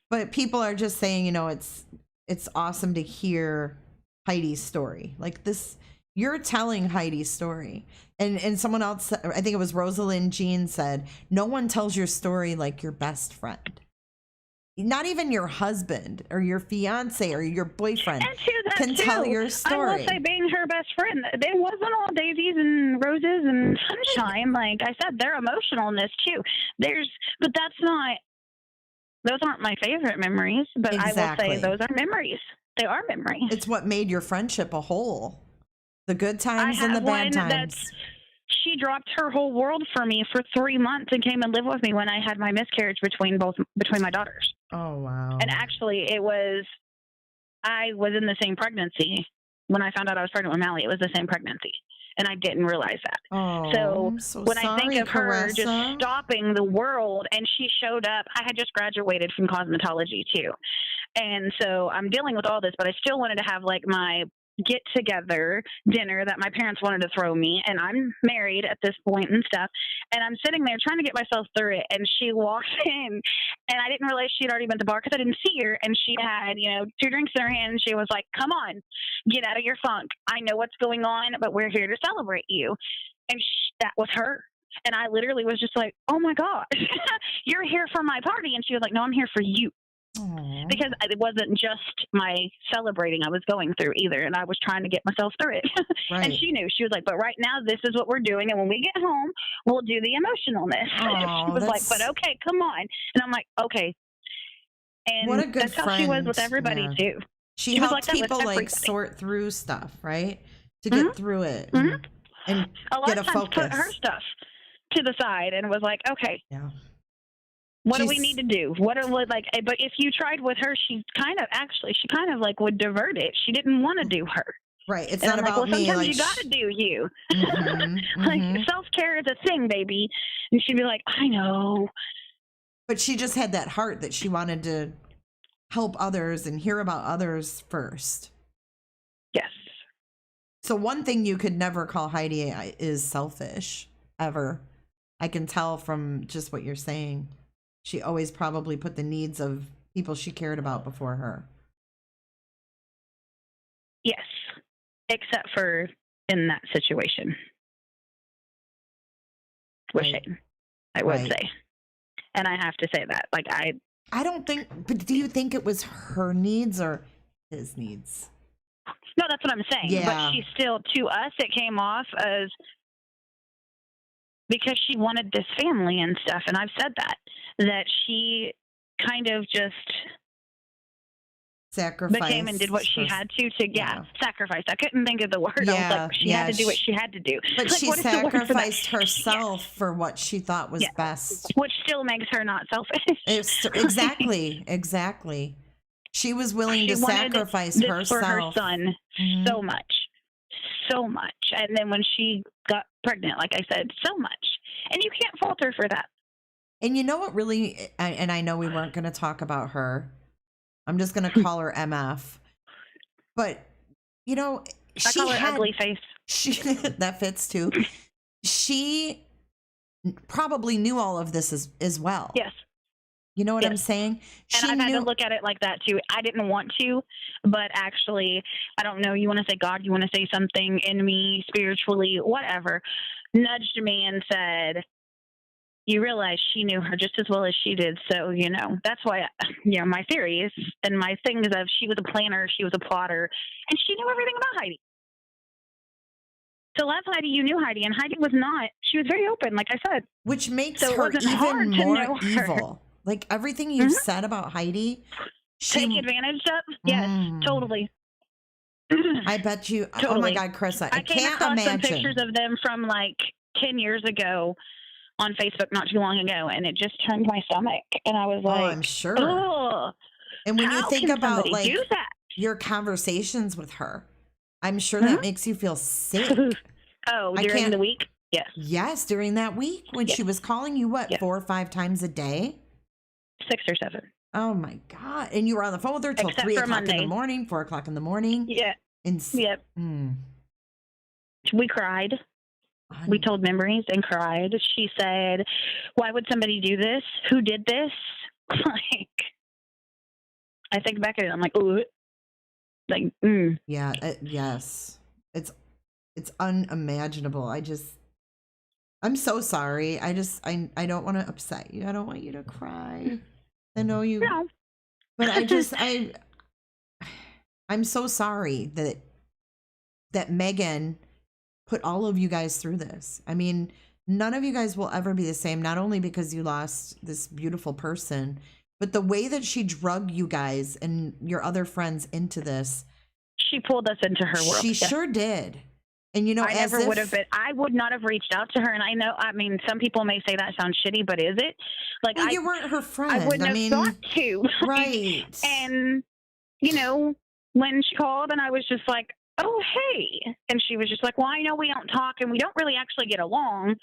But people are just saying, you know, it's awesome to hear Heidi's story. Like this, you're telling Heidi's story. And someone else, I think it was Rosalind Jean, said, no one tells your story like your best friend. Not even your husband or your fiance or your boyfriend can tell your story. I will say, being her best friend, it wasn't all daisies and roses and sunshine. Like I said, they're emotional in this too. But that's not. Those aren't my favorite memories. But exactly. I will say those are memories. They are memories. It's what made your friendship a whole. The good times and the bad times. She dropped her whole world for me for 3 months and came and lived with me when I had my miscarriage between my daughters. Oh, wow. And actually, I was in the same pregnancy. When I found out I was pregnant with Mally, it was the same pregnancy. And I didn't realize that. Oh, so when I think of her just stopping the world, and she showed up, I had just graduated from cosmetology too. And so I'm dealing with all this, but I still wanted to have like my get together dinner that my parents wanted to throw me, and I'm married at this point and stuff, and I'm sitting there trying to get myself through it, and she walked in, and I didn't realize she'd already been to the bar because I didn't see her, and she had 2 drinks in her hand, and she was like, come on, get out of your funk, I know what's going on, but we're here to celebrate you. And that was her. And I literally was just like, oh my God, you're here for my party. And she was like, no, I'm here for you. Aww. Because it wasn't just my celebrating I was going through either, and I was trying to get myself through it. Right. And she knew. She was like, but right now this is what we're doing, and when we get home we'll do the emotionalness. Aww, she was like, but okay, come on. And I'm like, okay. And what a good that's friend. how she was with everybody too. She helped like people like sort through stuff, right, to get through it and a lot get of a times focus. Put her stuff to the side and was like, okay, what do we need to do? But if you tried with her, she kind of like would divert it. She didn't want to do her. Right. It's not about me. Sometimes you got to do you. Like self-care is a thing, baby. And she'd be like, I know. But she just had that heart that she wanted to help others and hear about others first. Yes. So one thing you could never call Heidi is selfish, ever. I can tell from just what you're saying. She always probably put the needs of people she cared about before her. Yes, except for in that situation. With Shane, I would say. And I have to say that. Like, I don't think, but do you think it was her needs or his needs? No, that's what I'm saying. Yeah. But she still, to us, it came off as because she wanted this family and stuff. And I've said that she kind of just became and did what she had to sacrifice. I couldn't think of the word. I was like, she had to do what she had to do. But like, she sacrificed herself for what she thought was best. Which still makes her not selfish. Exactly. She was willing to sacrifice herself for her son so much. And then when she got pregnant, like I said, so much. And you can't fault her for that. And you know what really, and I know we weren't going to talk about her. I'm just going to call her MF. But, she call her ugly face. That fits too. She probably knew all of this as well. Yes. You know what I'm saying? And I've had to look at it like that too. I didn't want to, but actually, I don't know. You want to say God, you want to say something in me spiritually, whatever, nudged me and said, you realize she knew her just as well as she did. So, that's why, my theories and my things of she was a planner, she was a plotter, and she knew everything about Heidi. So last Heidi, you knew Heidi, and Heidi was not. She was very open, like I said. Which makes her even more evil. Like everything you've said about Heidi, take advantage of. Yes, totally. I bet you. Totally. Oh my God, Chris, I came can't across imagine. some pictures of them from like 10 years ago on Facebook not too long ago, and it just turned my stomach. And I was like, oh, I'm sure. Oh, and when you think about like do that? your conversations with her, I'm sure that makes you feel sick. Oh, during the week? Yes. Yes, during that week when she was calling you, what, 4 or 5 times a day? 6 or 7. Oh my God. And you were on the phone with her till Except 3 for o'clock in the Monday. morning, 4 o'clock in the morning. Yeah. Yep. We cried. We told memories and cried. She said, why would somebody do this? Who did this? Like, I think back at it, I'm like, ooh. Like, Yeah, yes. It's unimaginable. I'm so sorry. I don't want to upset you. I don't want you to cry. I know you. No. But I'm so sorry that Megan put all of you guys through this. I mean, none of you guys will ever be the same, not only because you lost this beautiful person, but the way that she drug you guys and your other friends into this. She pulled us into her world. She sure did. And you know, I never would have been. I would not have reached out to her. And I know, I mean, some people may say that sounds shitty, but is it? Like, well, you weren't her friend. I wouldn't have thought to. Right. And, you know, when she called and I was just like, oh, hey. And she was just like, well, I know we don't talk and we don't really actually get along.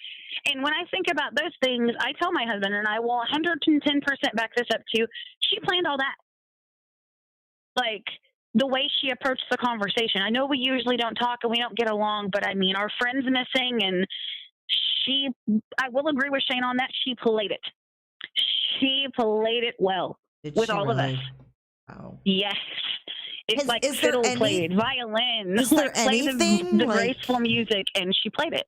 And when I think about those things, I tell my husband, and I will 110% back this up too, she planned all that. Like, the way she approached the conversation. I know we usually don't talk and we don't get along, but I mean, our friend's missing, and I will agree with Shane on that. She played it. She played it well with all of us. Oh. Yes. It's like fiddle played, violin. Is there anything the graceful music, and she played it.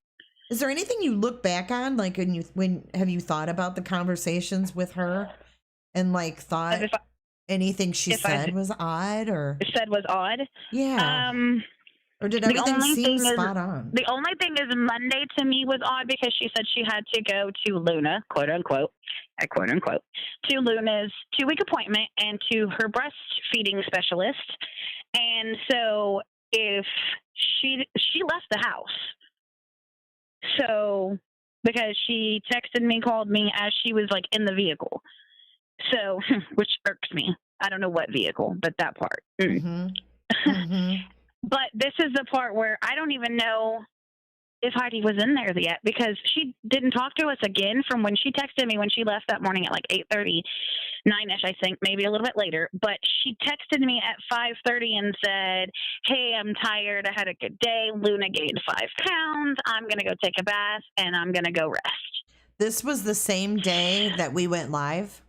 Is there anything you look back on, like when have you thought about the conversations with her, and like thought anything she said was odd, or said was odd? Yeah. Or did everything seem spot on? The only thing is Monday to me was odd because she said she had to go to Luna, quote unquote, to Luna's 2-week appointment and to her breastfeeding specialist. And so if she left the house. So because she texted me, called me as she was like in the vehicle. So, which irks me. I don't know what vehicle, but that part. But this is the part where I don't even know if Heidi was in there yet, because she didn't talk to us again from when she texted me when she left that morning at like 8:30, 9-ish, I think, maybe a little bit later. But she texted me at 5:30 and said, hey, I'm tired. I had a good day. Luna gained 5 pounds. I'm going to go take a bath and I'm going to go rest. This was the same day that we went live?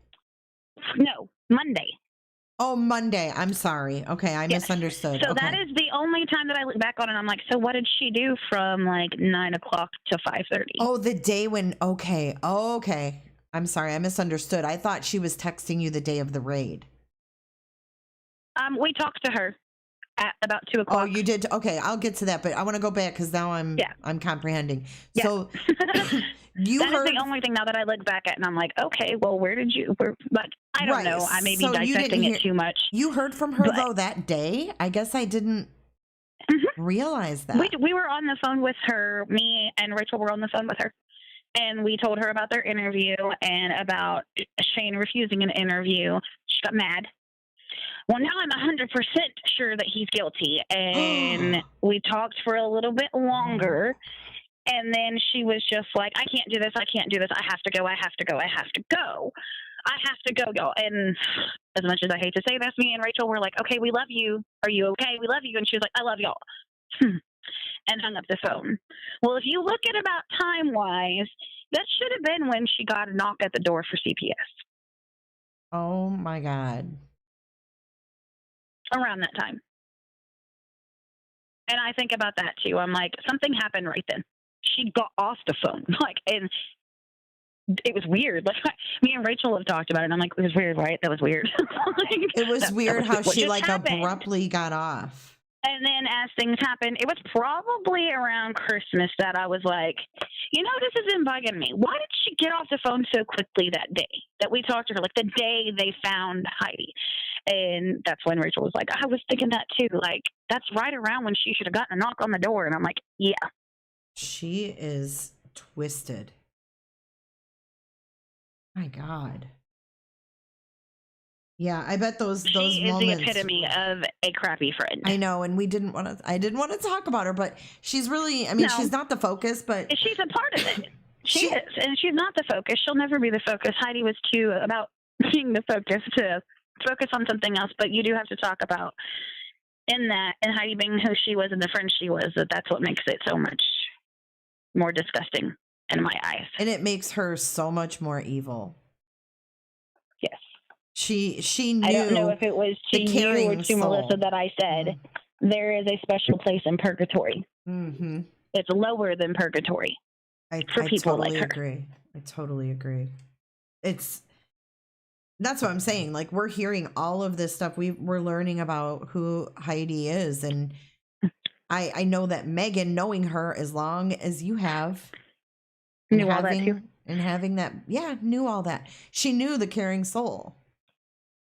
No, Monday. Oh, Monday. I'm sorry. Okay, I misunderstood. So that is the only time that I look back on it. I'm like, so what did she do from like 9 o'clock to 5:30? Oh, the day when, okay. I'm sorry, I misunderstood. I thought she was texting you the day of the raid. We talked to her at about 2 o'clock. Oh, you did? Okay, I'll get to that, but I want to go back because now I'm comprehending. Yeah. So that is the only thing now that I look back at, and I'm like, okay, well, but I don't know. I may be dissecting it too much. You heard from her though that day? I guess I didn't realize that. We were on the phone with her. Me and Rachel were on the phone with her. And we told her about their interview and about Shane refusing an interview. She got mad. Well, now I'm 100% sure that he's guilty. And we talked for a little bit longer. And then she was just like, I can't do this. I can't do this. I have to go. I have to go. I have to go. I have to go, y'all. And as much as I hate to say this, me and Rachel were like, okay, we love you. Are you okay? We love you. And she was like, I love y'all. And hung up the phone. Well, if you look at about time-wise, that should have been when she got a knock at the door for CPS. Oh, my God. Around that time. And I think about that, too. I'm like, something happened right then. She got off the phone. And it was weird. Me and Rachel have talked about it, and I'm like, it was weird, right? That was weird. It was weird how she happened. abruptly got off. And then as things happened, it was probably around Christmas that I was like, this has been bugging me. Why did she get off the phone so quickly that day that we talked to her, like the day they found Heidi? And that's when Rachel was like, I was thinking that too. Like, that's right around when she should have gotten a knock on the door. And I'm like, yeah. She is twisted. My God. Yeah, I bet those she moments. She is the epitome of a crappy friend. I know, and I didn't want to talk about her, but she's really, I mean, no. She's not the focus, but she's a part of it. She is, and she's not the focus. She'll never be the focus. Heidi was too about being the focus to focus on something else, but you do have to talk about in that, and Heidi being who she was and the friend she was, that's what makes it so much more disgusting in my eyes. And it makes her so much more evil. Yes. She knew. I don't know if it was to you or to Melissa that I said, there is a special place in purgatory. Mm-hmm. It's lower than purgatory for people totally like her. Agree. I totally agree. That's what I'm saying. Like, we're hearing all of this stuff. We're learning about who Heidi is. And I know that Megan, knowing her as long as you have, knew all that too. And having that, knew all that. She knew the caring soul.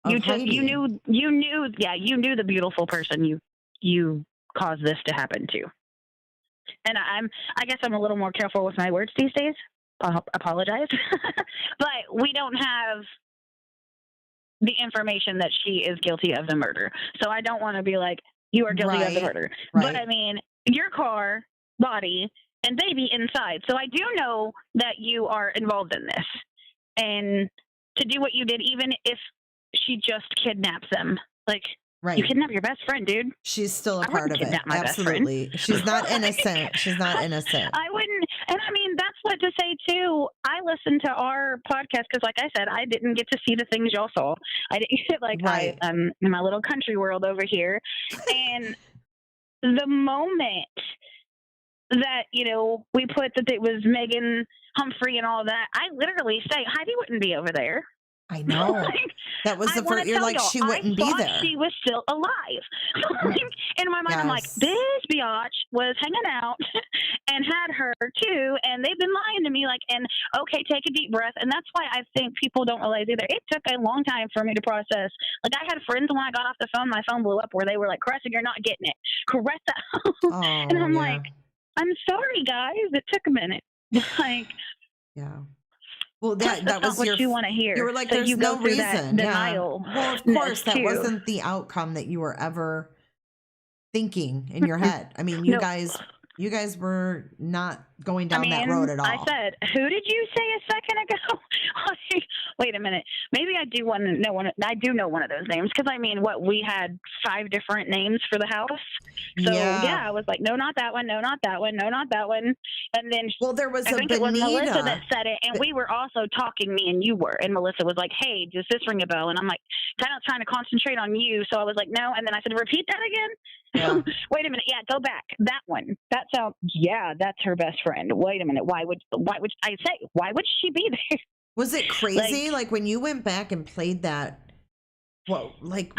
You knew the beautiful person you caused this to happen to. And I guess I'm a little more careful with my words these days. Apologize. But we don't have the information that she is guilty of the murder. So I don't want to be like, you are guilty of the murder. Right. But I mean, your car, body, and baby inside. So I do know that you are involved in this. And to do what you did, even if she just kidnaps them, like, you kidnap your best friend, dude. She's still a part of it. Absolutely. She's not innocent. She's not innocent. I wouldn't. And I mean, that's what to say too. I listened to our podcast because, like I said, I didn't get to see the things y'all saw. I didn't I'm in my little country world over here. And the moment that, we put that it was Megan Humphrey and all that, I literally say Heidi wouldn't be over there. I know. That was the first. You're like, she wouldn't be there. She was still alive. In my mind, I'm like, this biatch was hanging out and had her too, and they've been lying to me. Like, and okay, take a deep breath. And that's why I think people don't realize either. It took a long time for me to process. Like, I had friends when I got off the phone, my phone blew up, where they were like, Caressa, you're not getting it. Caressa. And I'm like, I'm sorry, guys. It took a minute. Like, well, that was what you want to hear. You were like, so there's no reason. Denial. Well, of course, that wasn't the outcome that you were ever thinking in your head. I mean, you guys were not going down that road at all. I said, who did you say a second ago? Wait a minute. Maybe I do want to know one. I do know one of those names because we had 5 different names for the house. So I was like, no, not that one. No, not that one. No, not that one. And then there was I think it was Melissa that said it, and we were also talking. Me and you were, and Melissa was like, hey, does this ring a bell? And I'm like, kind of trying to concentrate on you. So I was like, no. And then I said, repeat that again. Yeah. Wait a minute. Yeah, go back. That one. That sounds. Yeah, that's her best friend. Wait a minute. Why would she be there? Was it crazy? Like when you went back and played that? I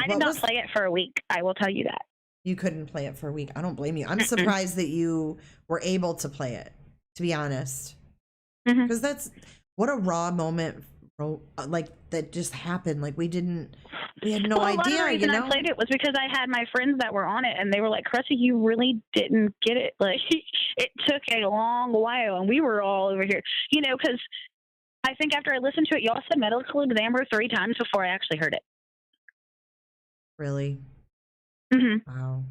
did not play it for a week. I will tell you that. You couldn't play it for a week. I don't blame you. I'm surprised that you were able to play it, to be honest. Because that's what a raw moment. Like that just happened. Like we had no idea. The reason I played it was because I had my friends that were on it, and they were like, "Caressa, you really didn't get it. Like it took a long while, and we were all over here, because I think after I listened to it, y'all said medical examiner 3 times before I actually heard it. Really? Wow.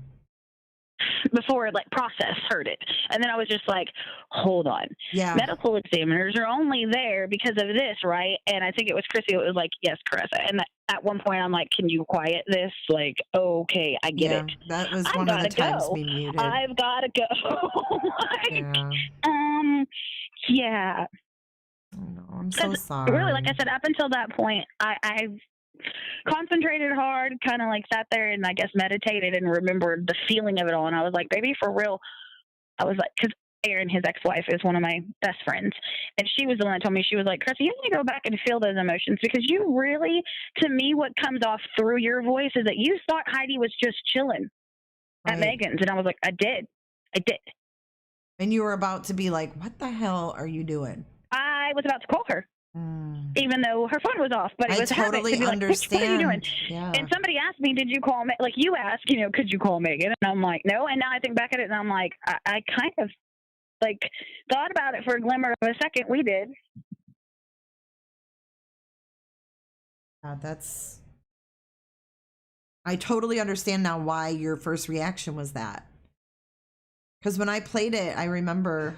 Before process heard it, and then I was just like, hold on, medical examiners are only there because of this, right? And I think it was Chrissy. It was like, yes, Caressa. And at one point I'm like, can you quiet this? Like, okay, I get it. That was one of the times we muted. I've got to go. Oh, I'm so sorry. Really, like I said, up until that point, I concentrated hard, kind of sat there and I guess meditated and remembered the feeling of it all. And I was like, baby, for real. I was like, because Aaron, his ex-wife, is one of my best friends. And she was the one that told me, she was like, Caressa, you need to go back and feel those emotions, because you really, to me, what comes off through your voice is that you thought Heidi was just chilling. at Megan's. And I was like, I did. And you were about to be like, what the hell are you doing? I was about to call her. Even though her phone was off, but it was totally to be understand. Like, what are you doing? Yeah. And somebody asked me, did you call me? Like you asked, could you call Megan? And I'm like, no. And now I think back at it and I'm like, I kind of like thought about it for a glimmer of a second. We did. I totally understand now why your first reaction was that. Because when I played it, I remember.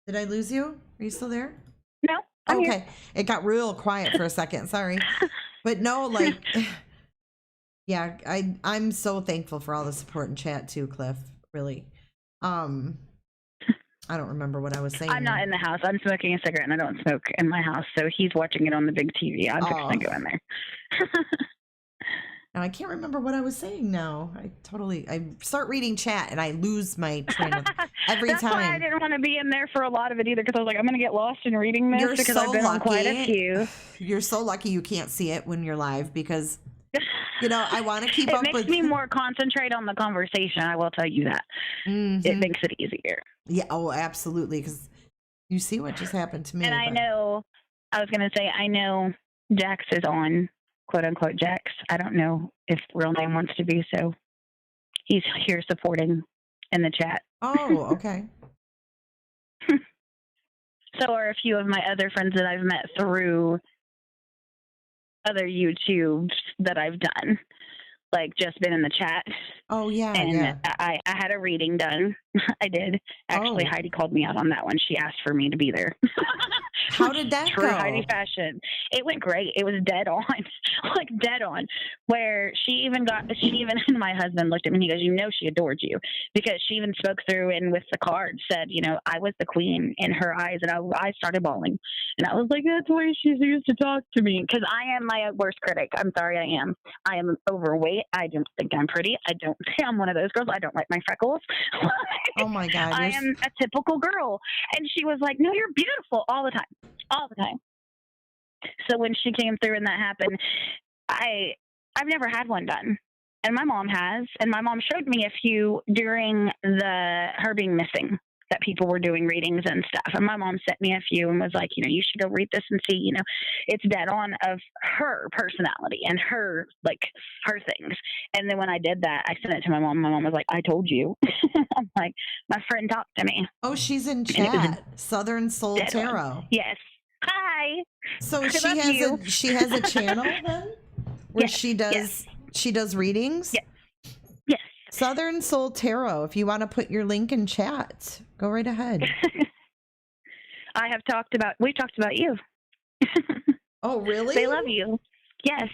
Did I lose you? Are you still there? No. I'm okay. here. It got real quiet for a second. Sorry. But no, like, yeah, I'm so thankful for all the support in chat too, Cliff. Really. I don't remember what I was saying. I'm not in the house. I'm smoking a cigarette and I don't smoke in my house. So he's watching it on the big TV. I'm just going to go in there. Now I can't remember what I was saying now. I start reading chat and I lose my train of every That's time. That's why I didn't want to be in there for a lot of it either, because I was like, I'm going to get lost in reading this because I've been on quite a few. You're so lucky you can't see it when you're live because, I want to keep up with. It makes me more concentrate on the conversation. I will tell you that. It makes it easier. Yeah. Oh, absolutely. Because you see what just happened to me. And I know Jax is on. "Quote unquote Jax." I don't know if real name wants to be, so he's here supporting in the chat. Oh, okay. So are a few of my other friends that I've met through other YouTubes that I've done, like just been in the chat. Oh yeah, and yeah. I had a reading done. I did. Actually, Heidi called me out on that one. She asked for me to be there. How did that True go? Heidi fashion. It went great. It was dead on, like dead on. Where she even and my husband looked at me and he goes, she adored you, because she even spoke through and with the card said, I was the queen in her eyes, and I started bawling, and I was like, that's the way she used to talk to me, because I am my worst critic. I'm sorry, I am. I am overweight. I don't think I'm pretty. I'm one of those girls. I don't like my freckles. Oh my God. I am a typical girl. And she was like, no, you're beautiful all the time. So when she came through and that happened, I've never had one done. And my mom has. And my mom showed me a few during her being missing, that people were doing readings and stuff. And my mom sent me a few and was like, you should go read this and see, it's dead on of her personality and her things. And then when I did that, I sent it to my mom. My mom was like, I told you. I'm like, my friend talked to me. Oh, she's in chat. Southern Soul Tarot. On. Yes. Hi. So she has a channel then where she does readings? Yes. Yes. Southern Soul Tarot. If you want to put your link in chat, go right ahead. We've talked about you. Oh, really? They love you. Yes.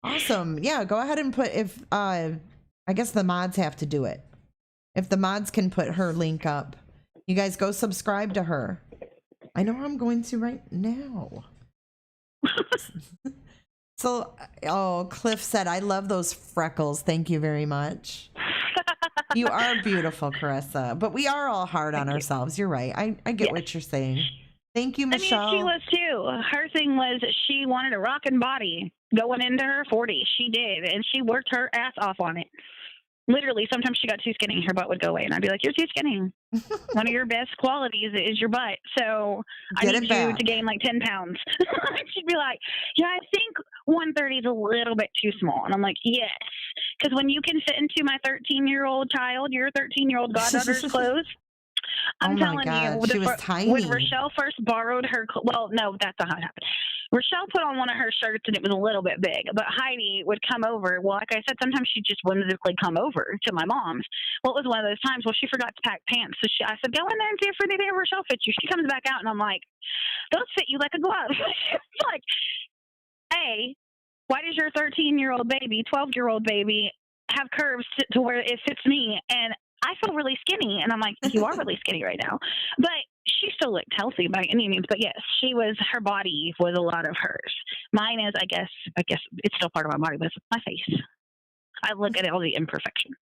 Awesome. Yeah, go ahead and put, I guess the mods have to do it. If the mods can put her link up, you guys go subscribe to her. I know I'm going to right now. So, Cliff said, I love those freckles. Thank you very much. You are beautiful, Carissa. But we are all hard on ourselves. You're right. I get what you're saying. Thank you, Michelle. I mean, she was too. Her thing was she wanted a rockin' body going into her 40s. She did. And she worked her ass off on it. Literally, sometimes she got too skinny, her butt would go away. And I'd be like, you're too skinny. One of your best qualities is your butt. So I need you to gain like 10 pounds. She'd be like, yeah, I think 130 is a little bit too small. And I'm like, yes. Because when you can fit into my 13-year-old child, your 13-year-old goddaughter's clothes, I'm telling you, she was tiny. When Rochelle first borrowed her, well, no, that's not how it happened. Rochelle put on one of her shirts and it was a little bit big, but Heidi would come over. Well, like I said, sometimes she'd just whimsically come over to my mom's. Well, it was one of those times. Well, she forgot to pack pants. So I said, go in there and see if anything Rochelle fits you. She comes back out and I'm like, those fit you like a glove. It's like, hey, why does your 13-year-old baby, 12-year-old baby have curves to where it fits me? And I feel really skinny. And I'm like, you are really skinny right now. But she still looked healthy by any means. But yes, her body was a lot of hers. Mine is, I guess it's still part of my body, but it's my face. I look at all the imperfections.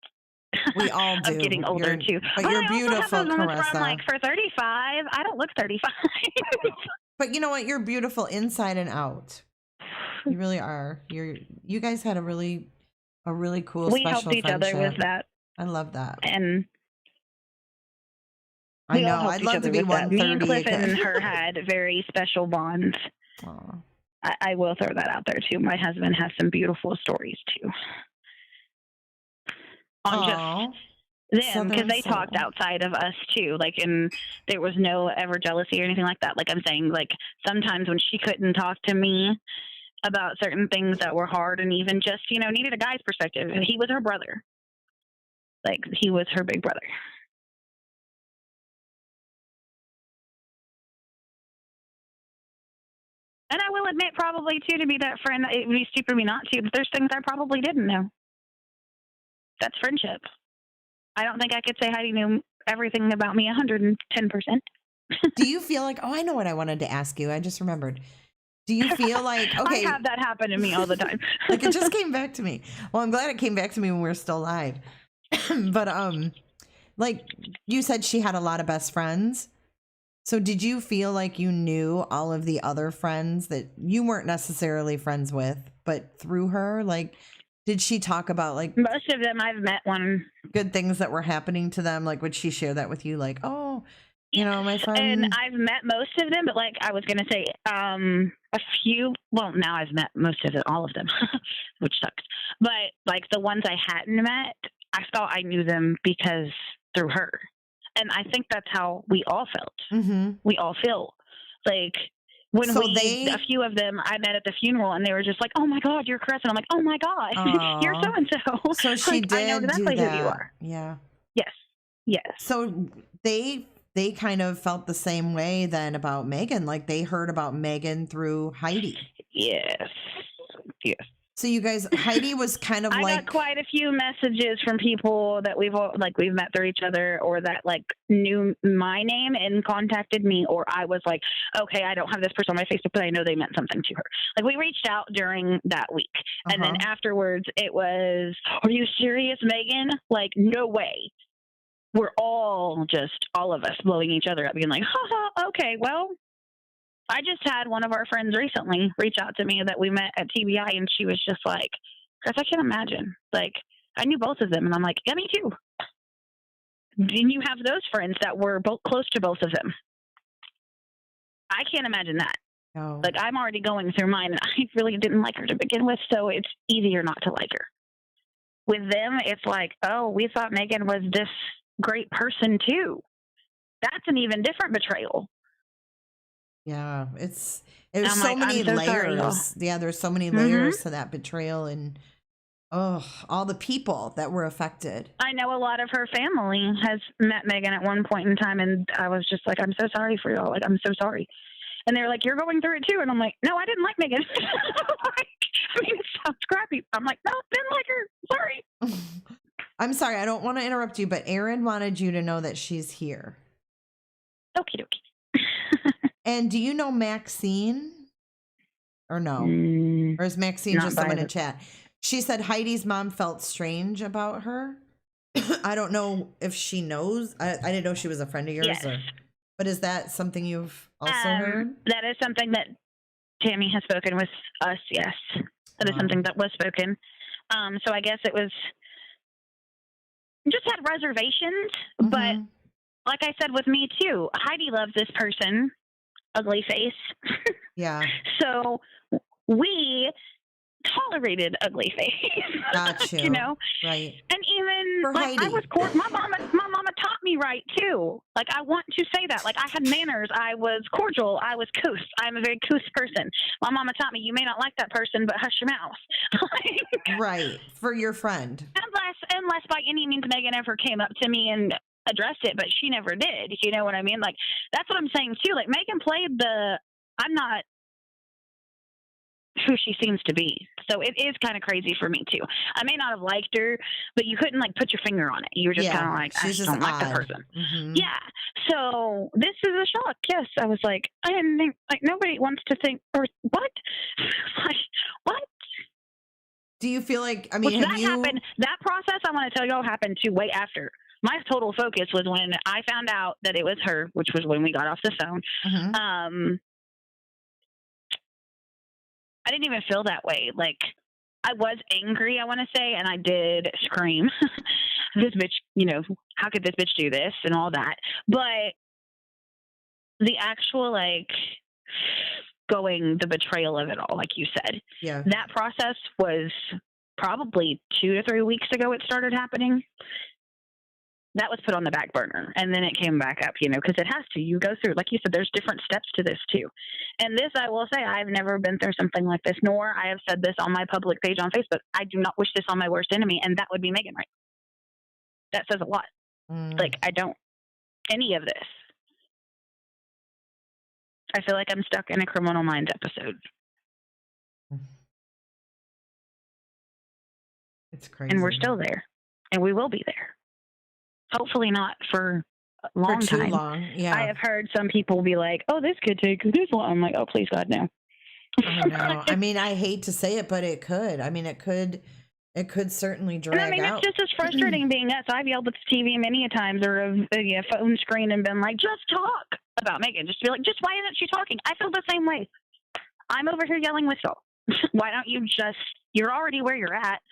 We all do. I'm getting older too. But you're beautiful, Carissa. Where I'm like, for 35, I don't look 35. But you know what? You're beautiful inside and out. You really are. You guys had a really A really cool We special helped each friendship. other with that. I love that. And I we know. all helped I'd each love other to be with that. Me and 130 Cliff and again. her had very special bonds. Aw. I will throw that out there too. My husband has some beautiful stories too. On just them, because they talked outside of us too. Like, and there was no ever jealousy or anything like that. Like I'm saying, like sometimes when she couldn't talk to me about certain things that were hard and even just, needed a guy's perspective, he was her brother. Like he was her big brother. And I will admit, probably, too, to be that friend, it would be stupid of me not to, but there's things I probably didn't know. That's friendship. I don't think I could say Heidi knew everything about me 110%. Do you feel like, I know what I wanted to ask you. I just remembered. Do you feel like, okay. I have that happen to me all the time. Like it just came back to me. Well, I'm glad it came back to me when we were still alive. But, like you said, she had a lot of best friends. So did you feel like you knew all of the other friends that you weren't necessarily friends with, but through her? Like, did she talk about like most of them I've met one good things that were happening to them? Like, would she share that with you? Like, oh, my friend. And I've met most of them, but like I was going to say, a few, well, now I've met most of them, all of them, which sucks. But like the ones I hadn't met, I thought I knew them because through her. And I think that's how we all felt. Mm-hmm. We all feel like when a few of them I met at the funeral and they were just like, oh my God, you're Chris. And I'm like, oh my God, you're so-and-so. So she like, did I know exactly who you are. Yeah. Yes. Yes. So they kind of felt the same way then about Megan. Like they heard about Megan through Heidi. Yes. Yes. So you guys, Heidi was kind of I got quite a few messages from people that we've met through each other, or that like knew my name and contacted me, or I was like, okay, I don't have this person on my Facebook, but I know they meant something to her. Like we reached out during that week, and then afterwards it was, are you serious, Megan? Like, no way. We're all of us blowing each other up, being like, haha, okay, well, I just had one of our friends recently reach out to me that we met at TBI, and she was just like, Chris, I can't imagine. Like, I knew both of them. And I'm like, yeah, me too. Then you have those friends that were both close to both of them. I can't imagine that. No. Like, I'm already going through mine, and I really didn't like her to begin with, so it's easier not to like her. With them, it's like, oh, we thought Megan was this great person too. That's an even different betrayal. Yeah, there's so many layers. Yeah, there's so many layers to that betrayal, and all the people that were affected. I know a lot of her family has met Megan at one point in time, and I was just like, I'm so sorry for y'all. Like, I'm so sorry. And they're like, you're going through it too. And I'm like, no, I didn't like Megan. It sounds crappy. I'm like, no, didn't like her. Sorry. I'm sorry. I don't want to interrupt you, but Erin wanted you to know that she's here. Okie dokie. And do you know Maxine? Or no? Or is Maxine just someone in chat? She said Heidi's mom felt strange about her. I don't know if she knows. I didn't know she was a friend of yours. Yes. But is that something you've also heard? That is something that Tammy has spoken with us, yes. That is something that was spoken. So I guess it was just had reservations. But like I said with me too, Heidi loves this person. Ugly face. Yeah. So we tolerated ugly face. Got you. You know? Right. And even for like Heidi. I was my mama taught me right too. Like I want to say that. Like I had manners. I was cordial. I was couth. I'm a very couth person. My mama taught me you may not like that person, but hush your mouth. Right. For your friend. Unless by any means Megan ever came up to me and addressed it, but she never did. You know what I mean? Like that's what I'm saying too. Like Megan played I'm not who she seems to be. So it is kind of crazy for me too. I may not have liked her, but you couldn't like put your finger on it. You were just kind of like, I just don't like the person. Yeah. So this is a shock. Yes. I was like, I didn't think, like nobody wants to think, or what? Like, what? Do you feel like, I mean, happened, that process I want to tell you all happened too way after. My total focus was when I found out that it was her, which was when we got off the phone. I didn't even feel that way. Like I was angry, I want to say, and I did scream, this bitch, how could this bitch do this and all that. But the actual, like, the betrayal of it all, like you said, that process was probably 2 to 3 weeks ago it started happening. That was put on the back burner, and then it came back up, because it has to. You go through, like you said, there's different steps to this, too. And this, I will say, I've never been through something like this, nor I have said this on my public page on Facebook. I do not wish this on my worst enemy, and that would be Megan, right? That says a lot. Like, I don't, any of this. I feel like I'm stuck in a Criminal Minds episode. It's crazy. And we're still there, and we will be there. Hopefully not for a long time. For too long, yeah. I have heard some people be like, oh, this could take this long. I'm like, oh, please, God, no. I know. I mean, I hate to say it, but it could. I mean, it could certainly drag out. And I mean, it's just as frustrating being us. I've yelled at the TV many a times or a phone screen and been like, just talk about Megan. Just to be like, just why isn't she talking? I feel the same way. I'm over here yelling with y'all. Why don't you you're already where you're at.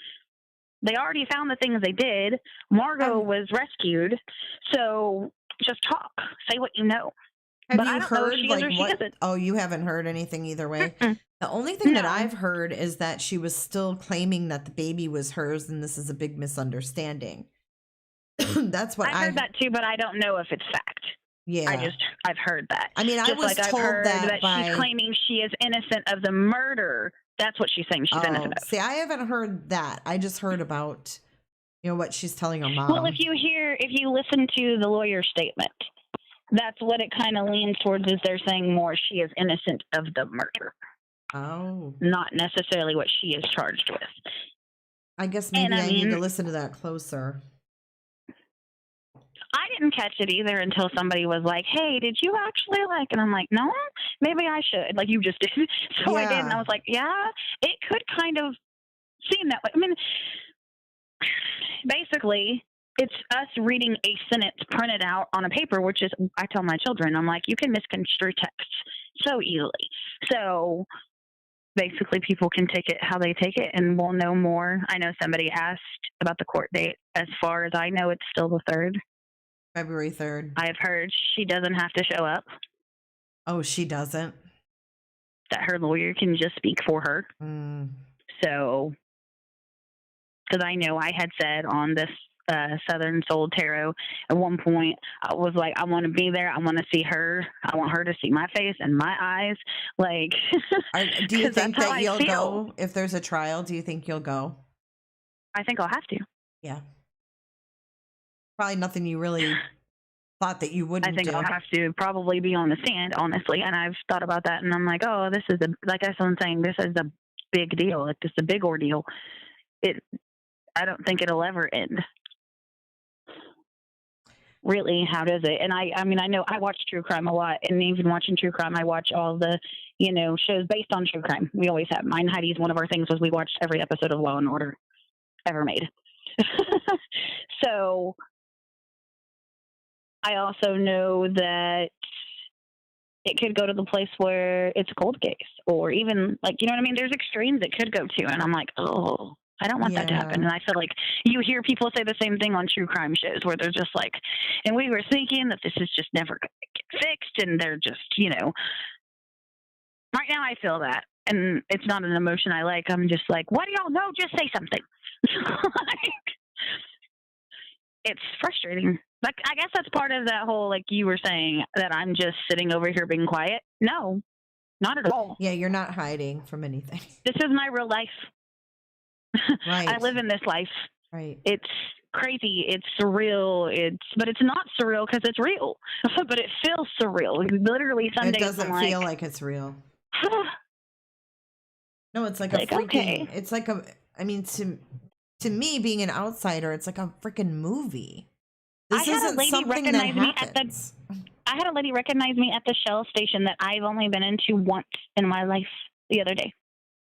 They already found the things they did. Margot was rescued. So just talk. Say what you know. Have you heard, like, what? Oh, you haven't heard anything either way? The only thing that I've heard is that she was still claiming that the baby was hers, and this is a big misunderstanding. That's what I heard that too, but I don't know if it's fact. Yeah. I've heard that. I mean, I was told that she's claiming she is innocent of the murder. That's what she's saying she's innocent of. See, I haven't heard that. I just heard about, what she's telling her mom. Well, if you listen to the lawyer's statement, that's what it kind of leans towards, is they're saying more she is innocent of the murder. Oh. Not necessarily what she is charged with. I guess maybe I need to listen to that closer. I didn't catch it either until somebody was like, hey, did you actually like? And I'm like, no, maybe I should. Like you just did. So I did. And I was like, yeah, it could kind of seem that way. I mean, basically, it's us reading a sentence printed out on a paper, which is, I tell my children, I'm like, you can misconstrue text so easily. So basically, people can take it how they take it, and we'll know more. I know somebody asked about the court date. As far as I know, it's still the 3rd. February 3rd. I've heard she doesn't have to show up. Oh, she doesn't? That her lawyer can just speak for her. So, because I know I had said on this Southern Soul Tarot at one point, I was like, I want to be there. I want to see her. I want her to see my face and my eyes. Like, do you think that you'll go if there's a trial? Do you think you'll go? I think I'll have to. Yeah. Probably nothing you really thought that you wouldn't do. I think I'll have to probably be on the stand, honestly. And I've thought about that, and I'm like, oh, this is like I'm saying, this is a big deal. Like, this is a big ordeal. I don't think it'll ever end. Really, how does it? And I mean, I know I watch true crime a lot, and even watching true crime, I watch all the, shows based on true crime. We always have. Mine, Heidi's, one of our things was we watched every episode of Law and Order ever made. So I also know that it could go to the place where it's a cold case, or even, like, you know what I mean? There's extremes it could go to, and I'm like, oh, I don't want that to happen. And I feel like you hear people say the same thing on true crime shows, where they're just like, and we were thinking that this is just never going to get fixed, and they're just, right now I feel that, and it's not an emotion I like. I'm just like, what do y'all know? Just say something. It's frustrating. Like, I guess that's part of that whole, like you were saying, that I'm just sitting over here being quiet. No, not at all. Yeah, you're not hiding from anything. This is my real life. Right. I live in this life. Right. It's crazy. It's surreal. But it's not surreal because it's real. But it feels surreal. Literally, some days it doesn't feel like it's real. No, it's like a freaking. Okay. It's like I mean, to me, being an outsider, it's like a freaking movie. This isn't something that happens. I had a lady recognize me at the Shell station that I've only been into once in my life the other day.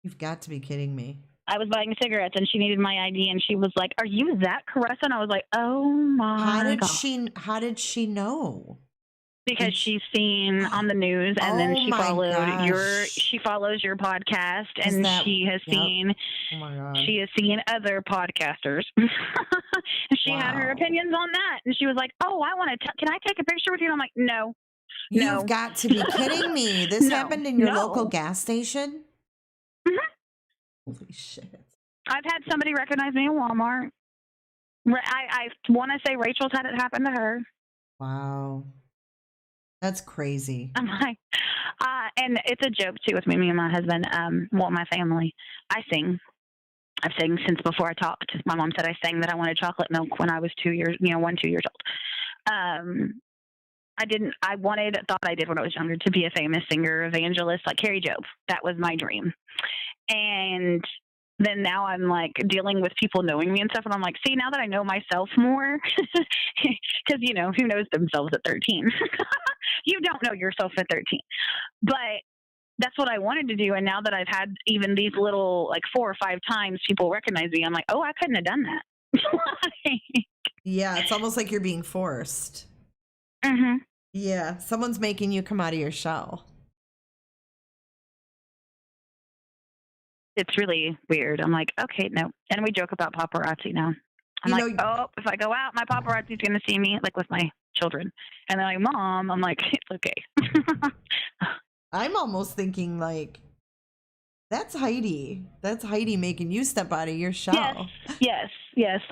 You've got to be kidding me. I was buying cigarettes, and she needed my ID, and she was like, "Are you that Caressa?" And I was like, "Oh my God." How did she know? because she's seen on the news, and then she follows your podcast, and she has seen she has seen other podcasters. She had her opinions on that, and she was like, "Oh, I want to. Can I take a picture with you?" And I'm like, "No, you've got to be kidding me! This happened in your local gas station." Holy shit! I've had somebody recognize me in Walmart. I want to say Rachel's had it happen to her. Wow. That's crazy. I'm like, and it's a joke too with me and my husband, my family. I sing. I've sang since before I talked. My mom said I sang that I wanted chocolate milk when I was 2 years old. I thought I did when I was younger to be a famous singer, evangelist, like Carrie Job. That was my dream. And then now I'm like dealing with people knowing me and stuff. And I'm like, see, now that I know myself more, because, who knows themselves at 13? You don't know yourself at 13. But that's what I wanted to do. And now that I've had even these little, like 4 or 5 times people recognize me, I'm like, oh, I couldn't have done that. Yeah, it's almost like you're being forced. Mm-hmm. Yeah, someone's making you come out of your shell. It's really weird. I'm like, okay, no. And we joke about paparazzi now. I'm if I go out, my paparazzi's going to see me, like with my children. And they're like, Mom. I'm like, it's okay. I'm almost thinking like, that's Heidi. That's Heidi making you step out of your shell. Yes.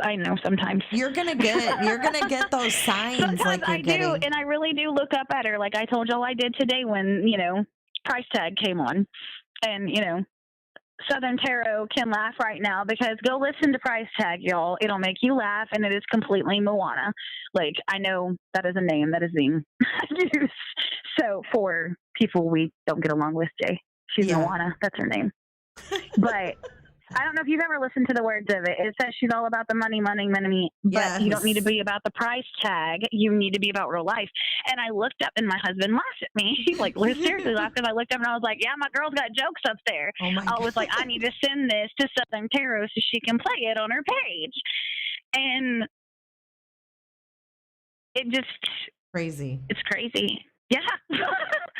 I know sometimes. You're gonna get those signs. Sometimes like you're getting. do, and I really do look up at her. Like I told y'all I did today when, Price Tag came on. And, Southern Tarot can laugh right now because go listen to Price Tag, y'all. It'll make you laugh, and it is completely Moana. Like, I know that is a name that is being used. So for people we don't get along with, Jay, she's Moana. That's her name. But I don't know if you've ever listened to the words of it. It says she's all about the money. But you don't need to be about the price tag. You need to be about real life. And I looked up, and my husband laughed at me. He seriously laughed, because I looked up and I was like, yeah, my girl's got jokes up there. I was like, I need to send this to Southern Tarot so she can play it on her page. And it just crazy. It's crazy. Yeah.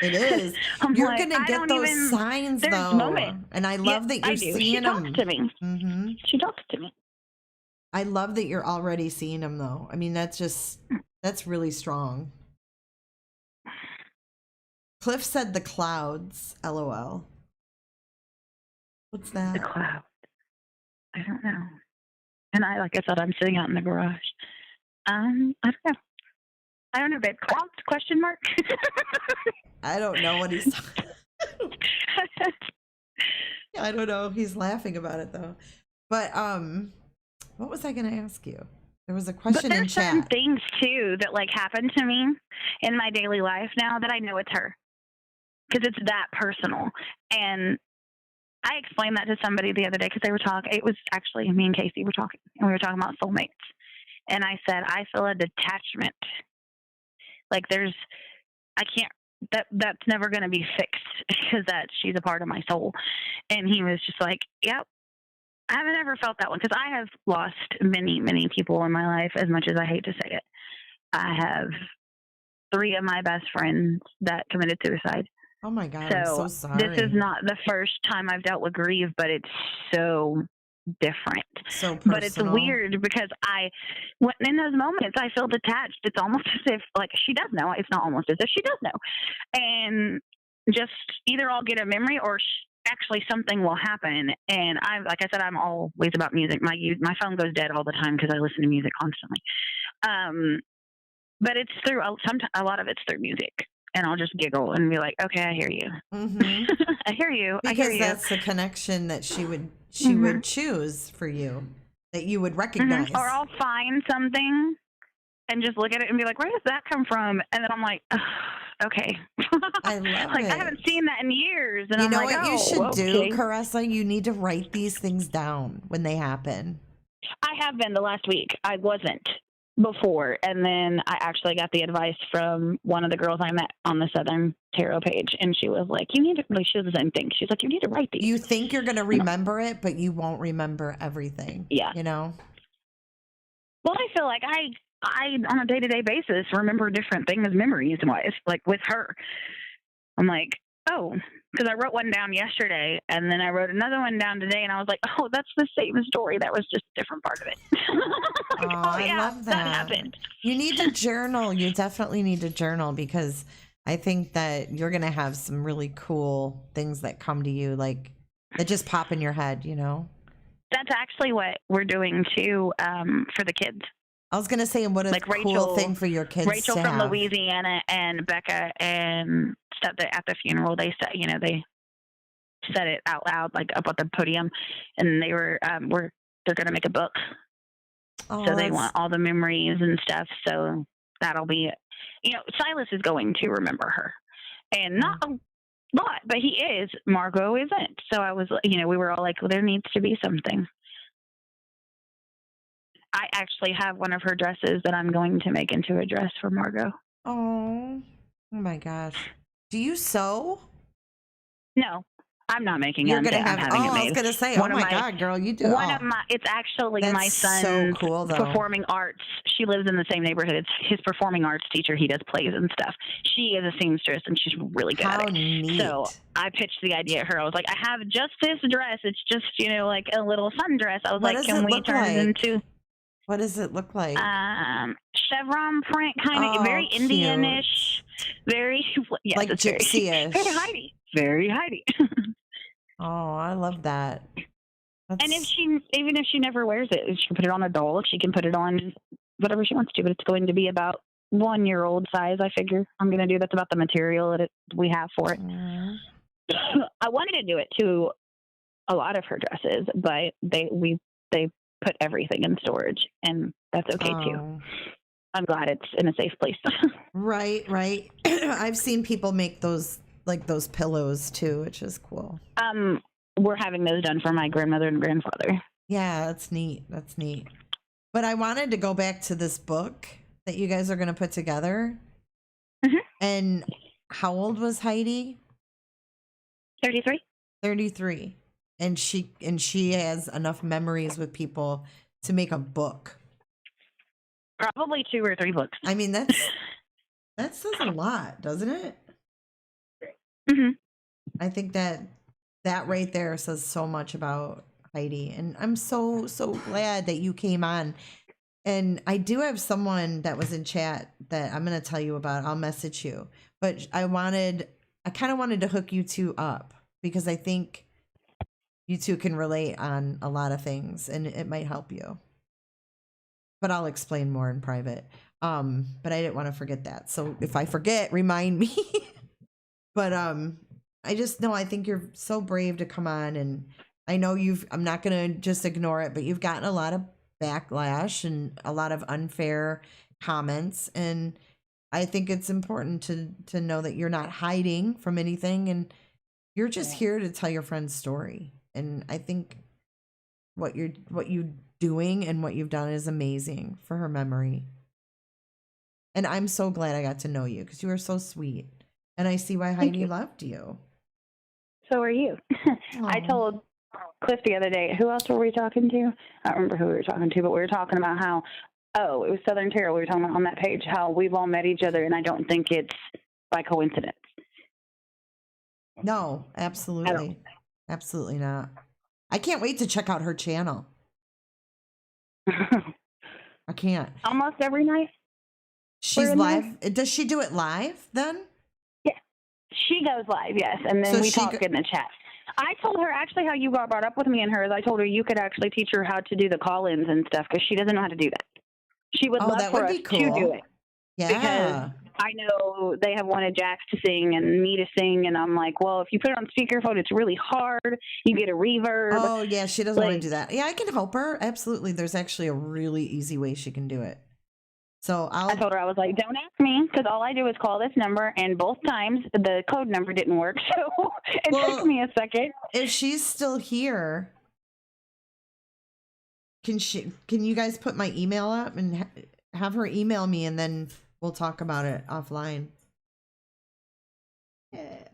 It is. You're going to get those signs, though. Moments. And I love that you're seeing them. She talks to me. Mm-hmm. She talks to me. I love that you're already seeing them, though. I mean, that's really strong. Cliff said the clouds, LOL. What's that? The cloud. I don't know. And like I said, I'm sitting out in the garage. I don't know, babe. Clouds? Question mark? I don't know what he's talking about. I don't know. He's laughing about it, though. But what was I going to ask you? There was a question in chat. There's certain things, too, that happen to me in my daily life now that I know it's her. Because it's that personal. And I explained that to somebody the other day because they were talking. It was actually me and Casey were talking. And we were talking about soulmates. And I said, I feel a detachment. Like that's never going to be fixed because she's a part of my soul. And he was just like, yep, I haven't ever felt that one because I have lost many, many people in my life, as much as I hate to say it. I have 3 of my best friends that committed suicide. Oh my God, I'm so sorry. This is not the first time I've dealt with grief, but it's so different. So personal. But it's weird because when in those moments I feel detached. It's almost as if she does know. It's not almost as if she does know. And just either I'll get a memory or actually something will happen. And like I said, I'm always about music. My phone goes dead all the time because I listen to music constantly. But it's through a lot of it's through music. And I'll just giggle and be like, okay, I hear you. Mm-hmm. I hear you. Because that's the connection that she would choose for you, that you would recognize. Or I'll find something and just look at it and be like, where does that come from? And then I'm like, okay. I love it. I haven't seen that in years. And you know what you should do, Caressa? You need to write these things down when they happen. I have been the last week. I wasn't before, and then I actually got the advice from one of the girls I met on the Southern Tarot page, and she was like, you need to, she was the same thing. She's like, you need to write these. You think you're going to remember it, but you won't remember everything. Yeah. You know? Well, I feel like I, on a day-to-day basis, remember different things memories-wise, like with her. I'm like, oh, because I wrote one down yesterday, and then I wrote another one down today, and I was like, oh, that's the same story. That was just a different part of it. Oh, I love that. happened. You need to journal. You definitely need to journal, because I think that you're going to have some really cool things that come to you, like that just pop in your head, you know? That's actually what we're doing, too, for the kids. I was going to say, what a like cool thing for your kids Rachel to from have. Louisiana and Becca and stuff that at the funeral, they said, they said it out loud, like up at the podium, and they were, they're going to make a book. Oh, so they want all the memories and stuff. So that'll be, Silas is going to remember her, and not a lot, but he is. Margot isn't. So I was, we were all like, well, there needs to be something. I actually have one of her dresses that I'm going to make into a dress for Margot. Oh my gosh. Do you sew? No, I'm not making it. You're gonna have. I'm having it made. I was gonna say, one oh my God, girl, you do. One of my. It's actually my son's so cool, performing arts. She lives in the same neighborhood. It's his performing arts teacher. He does plays and stuff. She is a seamstress, and she's really good at it. Neat. So I pitched the idea at her. I was like, I have just this dress. It's just like a little sundress. I was like, can we turn it into? What does it look like? Chevron print, kind of very Indianish, very like gypsy-ish. Very Heidi. Very Heidi. Oh, I love that. And even if she never wears it, she can put it on a doll. She can put it on whatever she wants to, but it's going to be about 1-year-old size. I figure I'm going to do that's about the material that we have for it. I wanted to do it to a lot of her dresses, but they put everything in storage, and that's okay too. I'm glad it's in a safe place. Right. I've seen people make those pillows too, which is cool. We're having those done for my grandmother and grandfather. Yeah, that's neat. But I wanted to go back to this book that you guys are going to put together. Mm-hmm. And how old was Heidi? 33. 33. And she has enough memories with people to make a book. Probably 2 or 3 books. I mean, that says a lot, doesn't it? Mm-hmm. I think that right there says so much about Heidi. And I'm so glad that you came on. And I do have someone that was in chat that I'm going to tell you about. I'll message you. But I kind of wanted to hook you two up, because I think you two can relate on a lot of things, and it might help you. But I'll explain more in private. But I didn't want to forget that. So if I forget, remind me. But I think you're so brave to come on, and I know I'm not going to just ignore it, but you've gotten a lot of backlash and a lot of unfair comments, and I think it's important to know that you're not hiding from anything, and you're just here to tell your friend's story. And I think what you're doing and what you've done is amazing for her memory. And I'm so glad I got to know you, because you are so sweet. And I see why Heidi loved you. So are you. I told Cliff the other day, who else were we talking to? I don't remember who we were talking to, but we were talking about how, it was Southern Terror. We were talking about on that page how we've all met each other, and I don't think it's by coincidence. No, absolutely. Absolutely not. I can't wait to check out her channel. I can't. Almost every night. She's live. Does she do it live then? Yeah. She goes live, yes. And then we talk in the chat. I told her actually how you got brought up with me and hers. I told her you could actually teach her how to do the call-ins and stuff, because she doesn't know how to do that. She would love for us to do it. Yeah. Because I know they have wanted Jax to sing and me to sing, and I'm like, well, if you put it on speakerphone, it's really hard. You get a reverb. Oh, yeah, she doesn't want to do that. Yeah, I can help her. Absolutely. There's actually a really easy way she can do it. So I told her, I was like, don't ask me, because all I do is call this number, and both times the code number didn't work, so it took me a second. If she's still here, can you guys put my email up and have her email me, and then we'll talk about it offline. Yeah.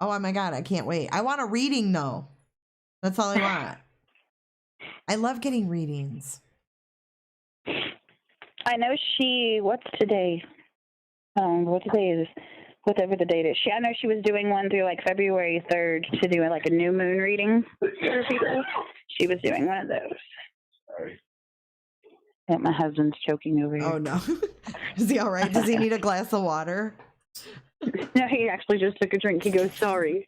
Oh my God, I can't wait. I want a reading though. That's all I want. I love getting readings. I know what's today? What today is? Whatever the date is. I know she was doing one through like February 3rd to do like a new moon reading for people. She was doing one of those. Sorry. Yeah, my husband's choking over here. Oh, no. Is he all right? Does he need a glass of water? No, he actually just took a drink. He goes, sorry.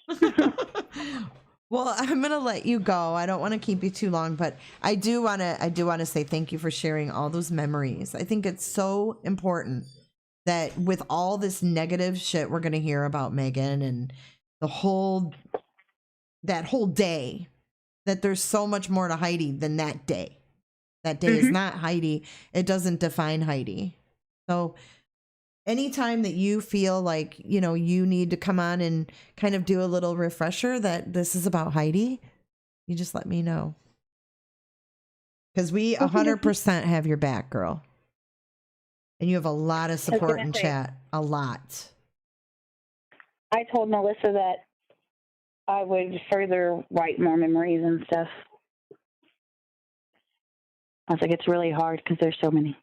Well, I'm going to let you go. I don't want to keep you too long, but I do want to say thank you for sharing all those memories. I think it's so important that with all this negative shit we're going to hear about Megan and that whole day, that there's so much more to Heidi than that day. That day is not Heidi. It doesn't define Heidi. So anytime that you feel like, you know, you need to come on and kind of do a little refresher that this is about Heidi, you just let me know. Because we 100% have your back, girl. And you have a lot of support in chat. A lot. I told Melissa that I would further write more memories and stuff. I was like, it's really hard because there's so many.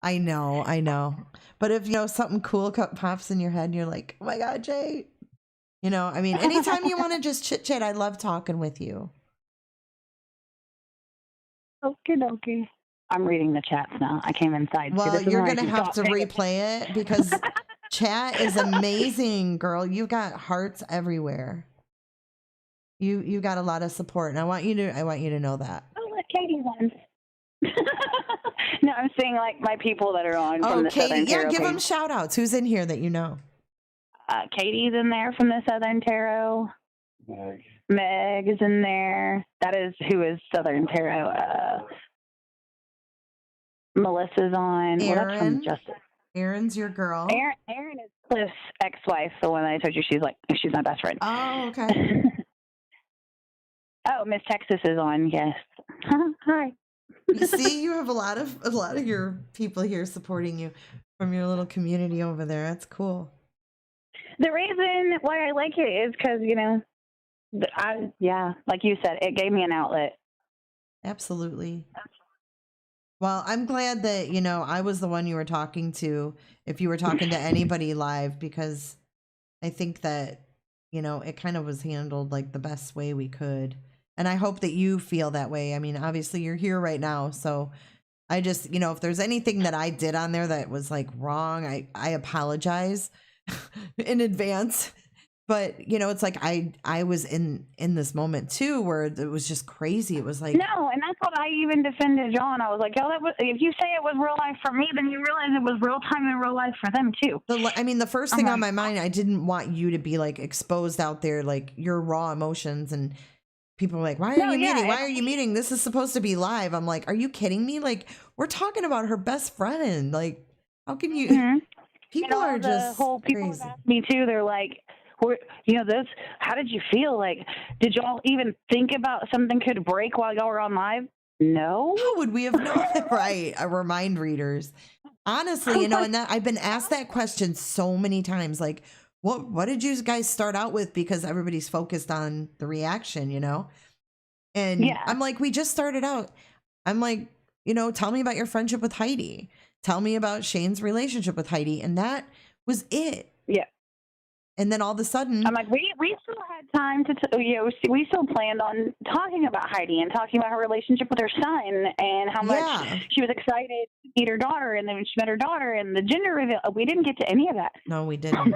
I know. But if, you know, something cool pops in your head and you're like, oh my God, Jay. You know, I mean, anytime you want to just chit chat, I love talking with you. Okay. I'm reading the chats now. I came inside. Well, you're going to have to replay it because chat is amazing, girl. You got hearts everywhere. You got a lot of support, and I want you to know that. Oh, let Katie one. No, I'm saying like my people that are on from the Katie, Southern Tarot. Give them shout outs. Who's in here that you know? Katie's in there from the Southern Tarot. Meg is in there. That is who is Southern Tarot. Melissa's on. Aaron. Well, that's from Justin. Aaron's your girl. Aaron is Cliff's ex-wife, the one I told you she's my best friend. Oh, okay. Oh, Miss Texas is on. Yes. Hi. You see, you have a lot of your people here supporting you from your little community over there. That's cool. The reason why I like it is because, you know, like you said, it gave me an outlet. Absolutely. Well, I'm glad that, you know, I was the one you were talking to if you were talking to anybody live, because I think that, you know, it kind of was handled like the best way we could. And I hope that you feel that way. I mean, obviously you're here right now. So I just, you know, if there's anything that I did on there that was like wrong, I apologize in advance. But, you know, it's like I was in this moment too, where it was just crazy. It was like, no, and that's what I even defended John. I was like, if you say it was real life for me, then you realize it was real time and real life for them too. The first thing on my mind, I didn't want you to be like exposed out there, like your raw emotions, and people are like, why are you muting? Why are you muting? This is supposed to be live. I'm like, are you kidding me? Like, we're talking about her best friend. Like, how can you? Mm-hmm. People are just people crazy. Asked me too. They're like, you know, this. How did you feel? Like, did y'all even think about something could break while y'all were on live? No. How would we have known? Right. We're mind readers. Honestly, you know, and that I've been asked that question so many times. Like, what did you guys start out with? Because everybody's focused on the reaction, you know? And I'm like, we just started out. I'm like, you know, tell me about your friendship with Heidi. Tell me about Shane's relationship with Heidi. And that was it. Yeah. And then all of a sudden, I'm like, we still had time to, we still planned on talking about Heidi and talking about her relationship with her son and how much she was excited to meet her daughter. And then when she met her daughter and the gender reveal, we didn't get to any of that. No, we didn't.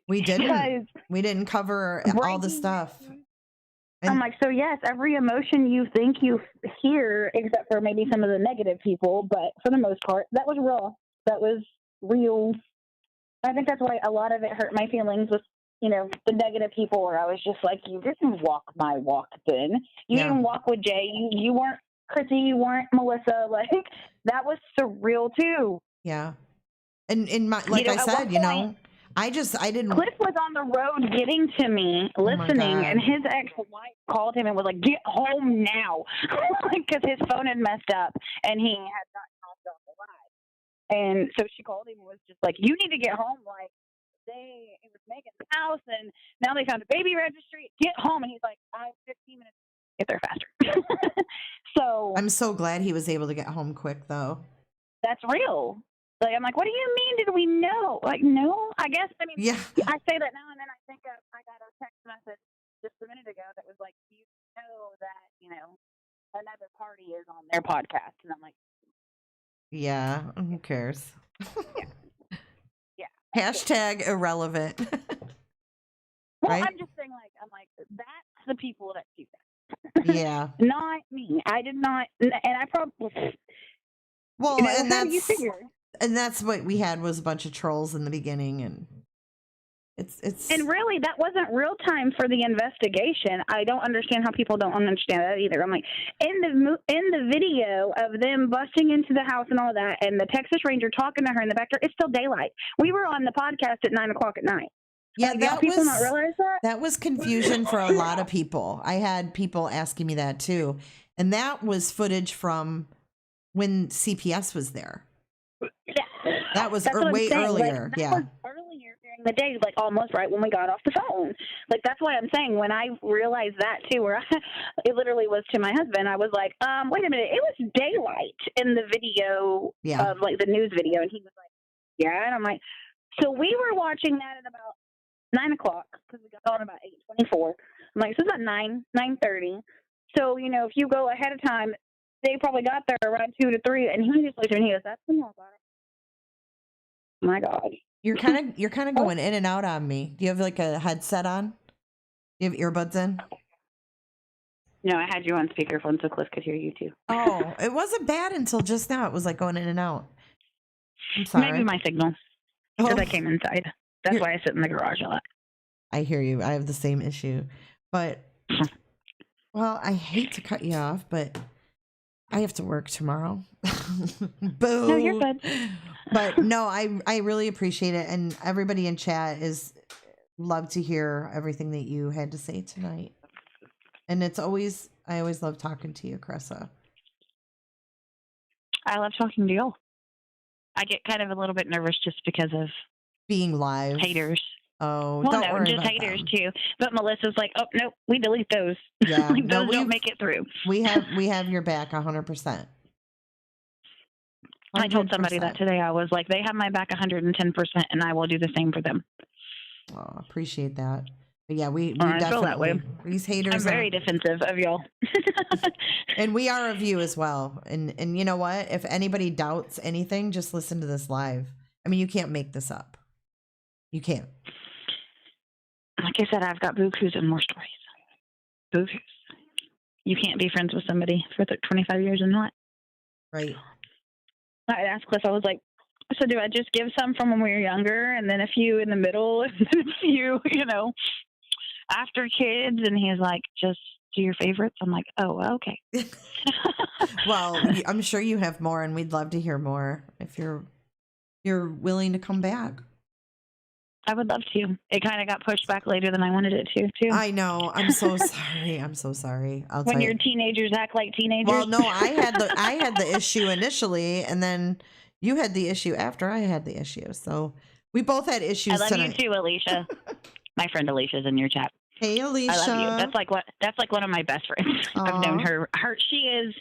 We didn't. We didn't cover all the stuff. And I'm like, so yes, every emotion you think you hear, except for maybe some of the negative people, but for the most part, that was raw. That was real. I think that's why a lot of it hurt my feelings with, you know, the negative people, where I was just like, you didn't walk my walk then. You didn't walk with Jay. You weren't Chrissy. You weren't Melissa. Like, that was surreal too. Yeah. And in my, like I said, you know, I didn't. Cliff was on the road getting to me, listening, and his ex-wife called him and was like, get home now. Because his phone had messed up and he had not talked off the line. And so she called him and was just like, you need to get home. Like, it was Megan's house, and now they found a baby registry. Get home. And he's like, I have 15 minutes to get there faster. So I'm so glad he was able to get home quick, though. that's real. Like, I'm like, what do you mean? Did we know? Like, no, I guess. I mean, Yeah. I say that now and then. I think I got a text message just a minute ago that was like, you know that, another party is on their podcast. And I'm like, Yeah. Who cares? yeah. Hashtag irrelevant. Well, right? I'm just saying, that's the people that do that. Yeah. Not me. I did not. And I probably. Well, and how do you figure? And that's what we had was a bunch of trolls in the beginning, and it's and really that wasn't real time for the investigation. I don't understand how people don't understand that either. I'm like, in the video of them busting into the house and all that, and the Texas Ranger talking to her in the back door, it's still daylight. We were on the podcast at 9:00 at night. Yeah, that people not realize that? That was confusion for a lot of people. I had people asking me that too, and that was footage from when CPS was there. Yeah, that was way earlier. That was earlier during the day, almost right when we got off the phone. That's why I'm saying when I realized that too, where it literally was to my husband. I was like, wait a minute, it was daylight in the video of the news video, and he was like, yeah, and I'm like, so we were watching that at about 9:00 because we got on about 8:24. I'm like, so it's about 9:30. So if you go ahead of time, they probably got there around 2 to 3, and he just looked at me and he goes, "That's the more about it." My God, you're kind of going in and out on me. Do you have a headset on? Do you have earbuds in? No, I had you on speakerphone so Cliff could hear you too. Oh, it wasn't bad until just now. It was going in and out. I'm sorry. Maybe my signal because I came inside. That's why I sit in the garage a lot. I hear you. I have the same issue, but well, I hate to cut you off, but I have to work tomorrow. Boom. No, you're good. But no, I really appreciate it. And everybody in chat love to hear everything that you had to say tonight. And I always love talking to you, Carissa. I love talking to y'all. I get kind of a little bit nervous just because of being live. Haters. Oh, well, don't no, worry just about haters them. too. But Melissa's like, oh no, we delete those. Yeah, those don't make it through. We have your back 100%. I told somebody that today. I was like, they have my back 110%, and I will do the same for them. Oh, appreciate that. But yeah, we I definitely feel that way. These haters. I'm very defensive of y'all. And we are of you as well. And you know what? If anybody doubts anything, just listen to this live. I mean, you can't make this up. You can't. Like I said, I've got bukus and more stories. Bukus. You can't be friends with somebody for 25 years and not. Right. I asked Cliff, I was like, so do I just give some from when we were younger and then a few in the middle and then a few, after kids? And he's like, just do your favorites. I'm like, oh, okay. Well, I'm sure you have more, and we'd love to hear more if you're willing to come back. I would love to. It kind of got pushed back later than I wanted it to, too. I know. I'm so sorry. I'm so sorry. When your teenagers act like teenagers. Well, no, I had the issue initially, and then you had the issue after I had the issue. So we both had issues. I love tonight. you too, Alicia. My friend Alicia's in your chat. Hey, Alicia. I love you. That's like one of my best friends. Aww. I've known her. She is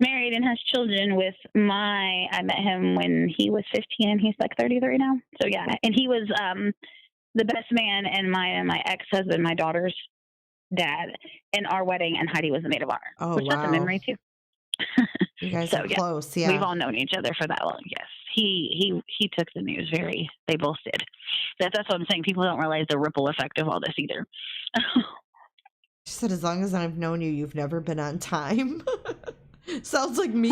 married and has children with I met him when he was 15 and he's like 33 now. So yeah. And he was the best man and my ex-husband, my daughter's dad, in our wedding, and Heidi was the maid of honor. Oh, which that's a memory too. You guys are close, yeah. We've all known each other for that long, yes. He took the news they both did. That's what I'm saying. People don't realize the ripple effect of all this either. She said, as long as I've known you, you've never been on time. Sounds like me.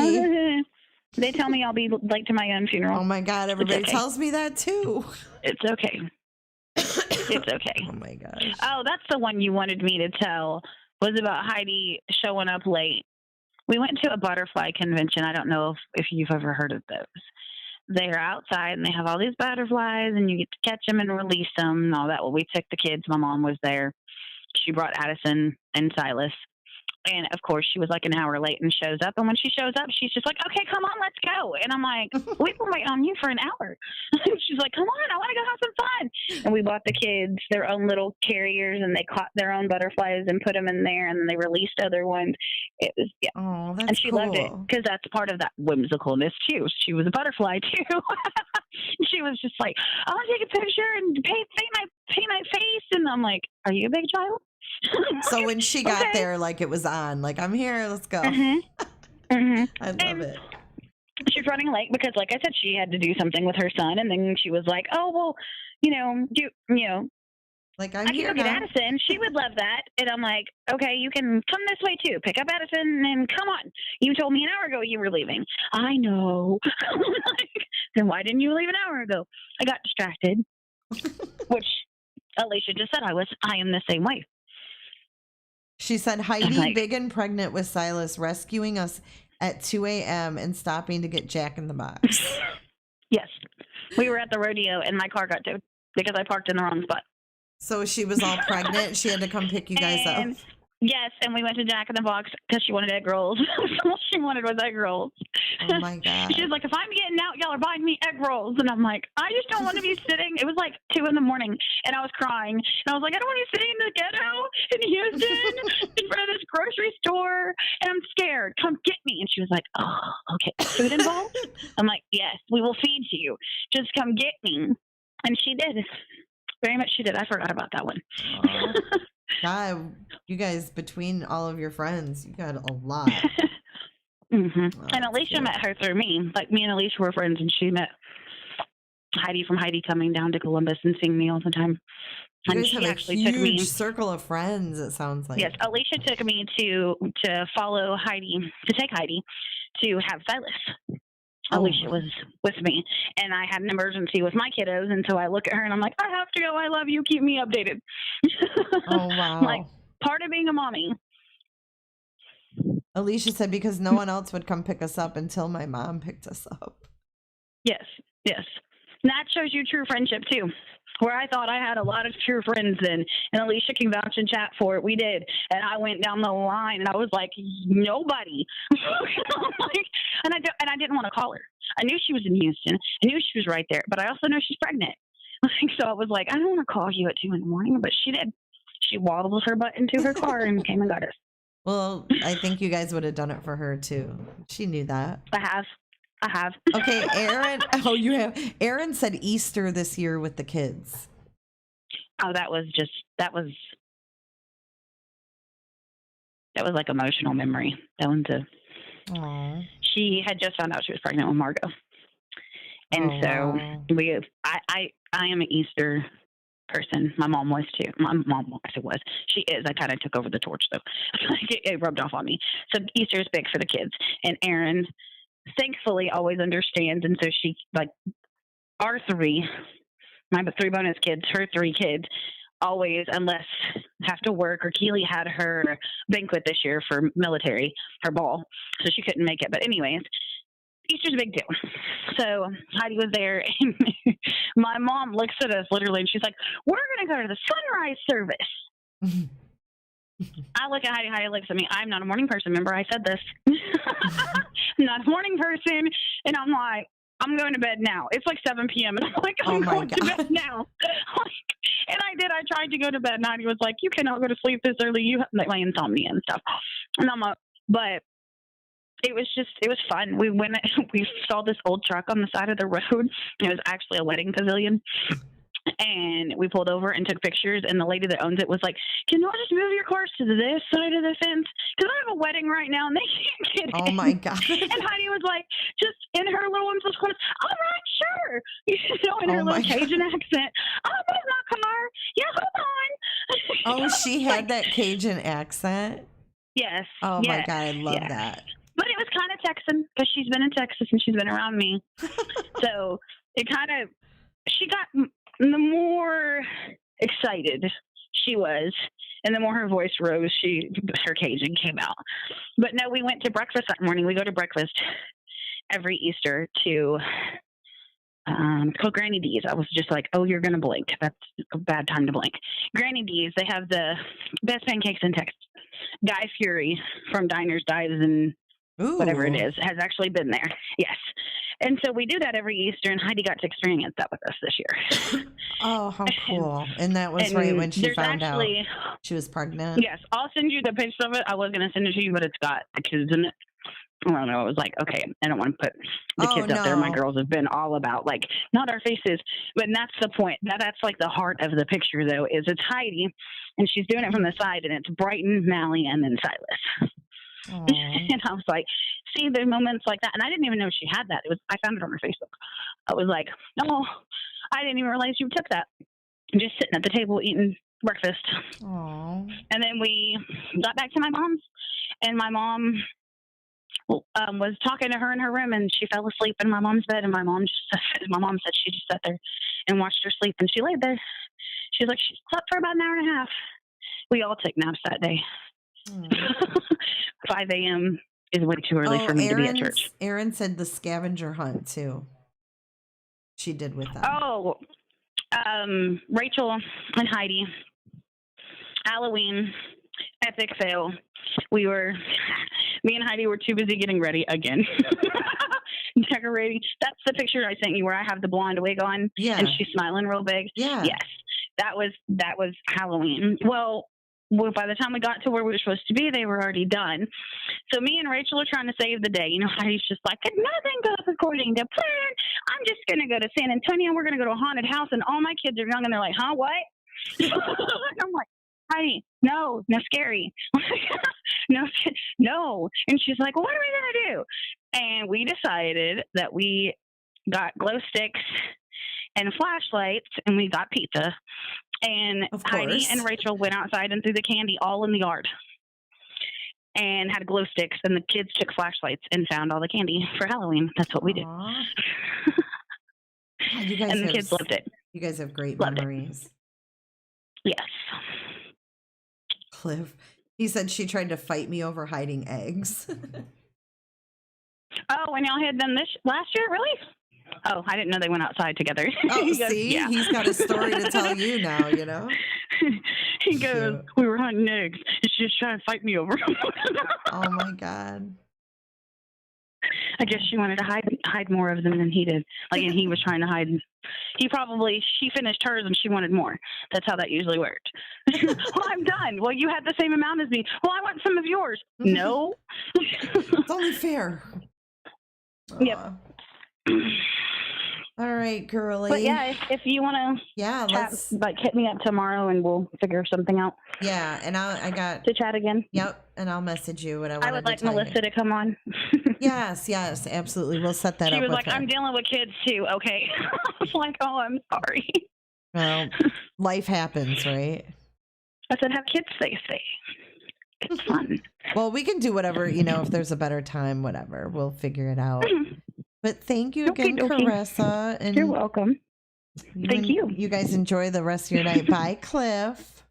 They tell me I'll be late to my own funeral. Oh my God, everybody tells me that too. It's okay. It's okay. Oh my gosh. Oh, that's the one you wanted me to tell, was about Heidi showing up late. We went to a butterfly convention. I don't know if you've ever heard of those. They're outside and they have all these butterflies and you get to catch them and release them and all that. Well, we took the kids. My mom was there. She brought Addison and Silas. And of course, she was like an hour late and shows up. And when she shows up, she's just like, okay, come on, let's go. And I'm like, we've been waiting on you for an hour. She's like, come on, I want to go have some fun. And we bought the kids their own little carriers, and they caught their own butterflies and put them in there. And then they released other ones. It was, yeah. Oh, that's and she cool. loved it because that's part of that whimsicalness too. She was a butterfly too. She was just like, I want to take a picture and paint my face. And I'm like, are you a big child? So when she got there, like it was on, like, I'm here, let's go. I love it. She's running late because, like I said, she had to do something with her son, and then she was like, oh, well, like, I can go get Addison. She would love that. And I'm like, okay, you can come this way too. Pick up Addison and come on. You told me an hour ago you were leaving. I know. Like, then why didn't you leave an hour ago? I got distracted, which Alicia just said I am the same way. She said, Heidi, big and pregnant with Silas, rescuing us at 2 a.m. and stopping to get Jack in the Box. Yes. We were at the rodeo and my car got towed because I parked in the wrong spot. So she was all pregnant. She had to come pick you guys up. Yes, and we went to Jack in the Box because she wanted egg rolls. All she wanted was egg rolls. Oh, my God. She was like, if I'm getting out, y'all are buying me egg rolls. And I'm like, I just don't want to be sitting. It was like 2 a.m. and I was crying. And I was like, I don't want to be sitting in the ghetto in Houston in front of this grocery store. And I'm scared. Come get me. And she was like, oh, okay. Food involved? I'm like, yes, we will feed you. Just come get me. And she did. Very much she did. I forgot about that one. God, you guys, between all of your friends, you got a lot. And Alicia met her through me. Like, me and Alicia were friends, and she met Heidi from Heidi coming down to Columbus and seeing me all the time. You and guys she have actually a took me. huge circle of friends, it sounds like. Yes, Alicia took me to follow Heidi, to take Heidi to have Silas. Alicia was with me, and I had an emergency with my kiddos, and so I look at her and I'm like, I have to go. I love you. Keep me updated. Oh, wow. Like, part of being a mommy. Alicia said, because no one else would come pick us up until my mom picked us up. Yes, yes. And that shows you true friendship, too. Where I thought I had a lot of true friends and Alicia can vouch and chat for it. We did. And I went down the line and I was like, nobody. and I didn't want to call her. I knew she was in Houston. I knew she was right there, but I also know she's pregnant. So I was like, I don't want to call you at 2 a.m, but she did. She waddled her butt into her car and came and got us. Well, I think you guys would have done it for her too. She knew that. I have. Okay, Aaron. Oh, you have. Aaron said Easter this year with the kids. Oh, that was like emotional memory. That one's Aww. She had just found out she was pregnant with Margot. And I am an Easter person. My mom was too. My mom was. She is. I kind of took over the torch though. It rubbed off on me. So Easter is big for the kids. And Aaron thankfully always understands, and so she, like, our three, my 3 bonus kids, her 3 kids, always, unless have to work, or Keely had her banquet this year for military, her ball, so she couldn't make it. But anyways, Easter's a big deal. So Heidi was there, and my mom looks at us literally, and she's like, we're going to go to the sunrise service. I look at Heidi. Heidi looks at me. I'm not a morning person. Remember, I said this. I'm not a morning person. And I'm like, I'm going to bed now. It's like 7 p.m. And I'm like, I'm going to bed now. And I did. I tried to go to bed. And Heidi was like, you cannot go to sleep this early. You have like my insomnia and stuff. And I'm like, but it was fun. We saw this old truck on the side of the road. It was actually a wedding pavilion. And we pulled over and took pictures, and the lady that owns it was like, can you all just move your cars to this side of the fence? Because I have a wedding right now, and they can't get in. Oh, my God. And Heidi was like, just in her little one, all right, sure. In her little Cajun accent. Oh, there's my car. Yeah, hold on. Oh, she had that Cajun accent? Yes. Oh, my God, I love that. But it was kind of Texan, because she's been in Texas, and she's been around me. So it kind of, she got... The more excited she was, and the more her voice rose, her Cajun came out. But no, we went to breakfast that morning. We go to breakfast every Easter to called Granny D's. I was just like, oh, you're going to blink. That's a bad time to blink. Granny D's, they have the best pancakes in Texas. Guy Fury from Diners, Dives, and whatever it Ooh. is, has actually been there. Yes. And so we do that every Easter, and Heidi got to experience that with us this year. Oh, how cool. And that was right when she found out she was pregnant. Yes, I'll send you the picture of it. I was going to send it to you, but it's got the kids in it. I don't know. I was like, okay, I don't want to put the kids up there. My girls have been all about, like, not our faces, but that's the point. That's like the heart of the picture, though, is it's Heidi, and she's doing it from the side, and it's Brighton, Mally, and then Silas. And I was like, see, there's moments like that. And I didn't even know she had that. I found it on her Facebook. I was like, oh, I didn't even realize you took that. And just sitting at the table eating breakfast. Aww. And then we got back to my mom's, and my mom was talking to her in her room, and she fell asleep in my mom's bed. And my mom said she just sat there and watched her sleep, and she laid there. She's like, she slept for about an hour and a half. We all took naps that day. 5 a.m. is way too early for me to be at church. Erin said the scavenger hunt too. She did with them. Oh, Rachel and Heidi. Halloween, epic fail. Me and Heidi were too busy getting ready again. Decorating. That's the picture I sent you where I have the blonde wig on. Yeah. And she's smiling real big. Yeah. Yes. That was Halloween. Well, by the time we got to where we were supposed to be, they were already done. So me and Rachel are trying to save the day. You know, Heidi's just like, nothing goes according to plan. I'm just going to go to San Antonio. We're going to go to a haunted house. And all my kids are young, and they're like, huh, what? And I'm like, Heidi, no, scary. No. And she's like, well, what are we going to do? And we decided that we got glow sticks and flashlights, and we got pizza. And Heidi and Rachel went outside and threw the candy all in the yard and had glow sticks, and the kids took flashlights and found all the candy for Halloween. That's what we did. You guys and the kids loved it. You guys have great Loved memories. It. Yes. Cliff, he said she tried to fight me over hiding eggs. Oh, and y'all had them last year? Really? Oh, I didn't know they went outside together. Oh, see? Yeah. He's got a story to tell you now, you know? He goes, we were hunting eggs. And she was trying to fight me over them. Oh, my God. I guess she wanted to hide more of them than he did. Like, and he was trying to hide. She finished hers and she wanted more. That's how that usually worked. Well, I'm done. Well, you had the same amount as me. Well, I want some of yours. No. It's only fair. Yep. All right, girly. But yeah, if you want to chat, like, hit me up tomorrow and we'll figure something out. Yeah, and I got to chat again. Yep, and I'll message you what I would like Melissa to come on. Yes, absolutely. We'll set that up. She was like, I'm dealing with kids too. Okay. I was like, oh, I'm sorry. Well, life happens, right? I said, have kids stay safe. It's fun. Well, we can do whatever, if there's a better time, whatever. We'll figure it out. But thank you again, Carissa. And you're welcome. Thank you. You guys enjoy the rest of your night. Bye, Cliff.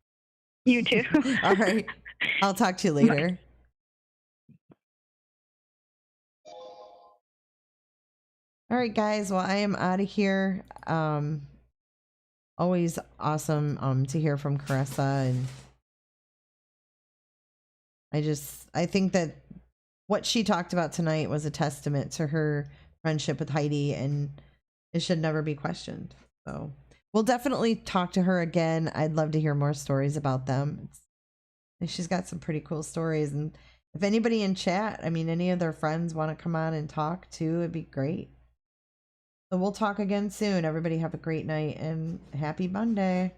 You too. All right. I'll talk to you later. Bye. All right, guys. Well, I am out of here. Always awesome to hear from Carissa, and I think that what she talked about tonight was a testament to her friendship with Heidi, and it should never be questioned. So we'll definitely talk to her again. I'd love to hear more stories about them. She's got some pretty cool stories, and if anybody in chat, any of their friends want to come on and talk too, it'd be great. So we'll talk again soon. Everybody have a great night and happy Monday.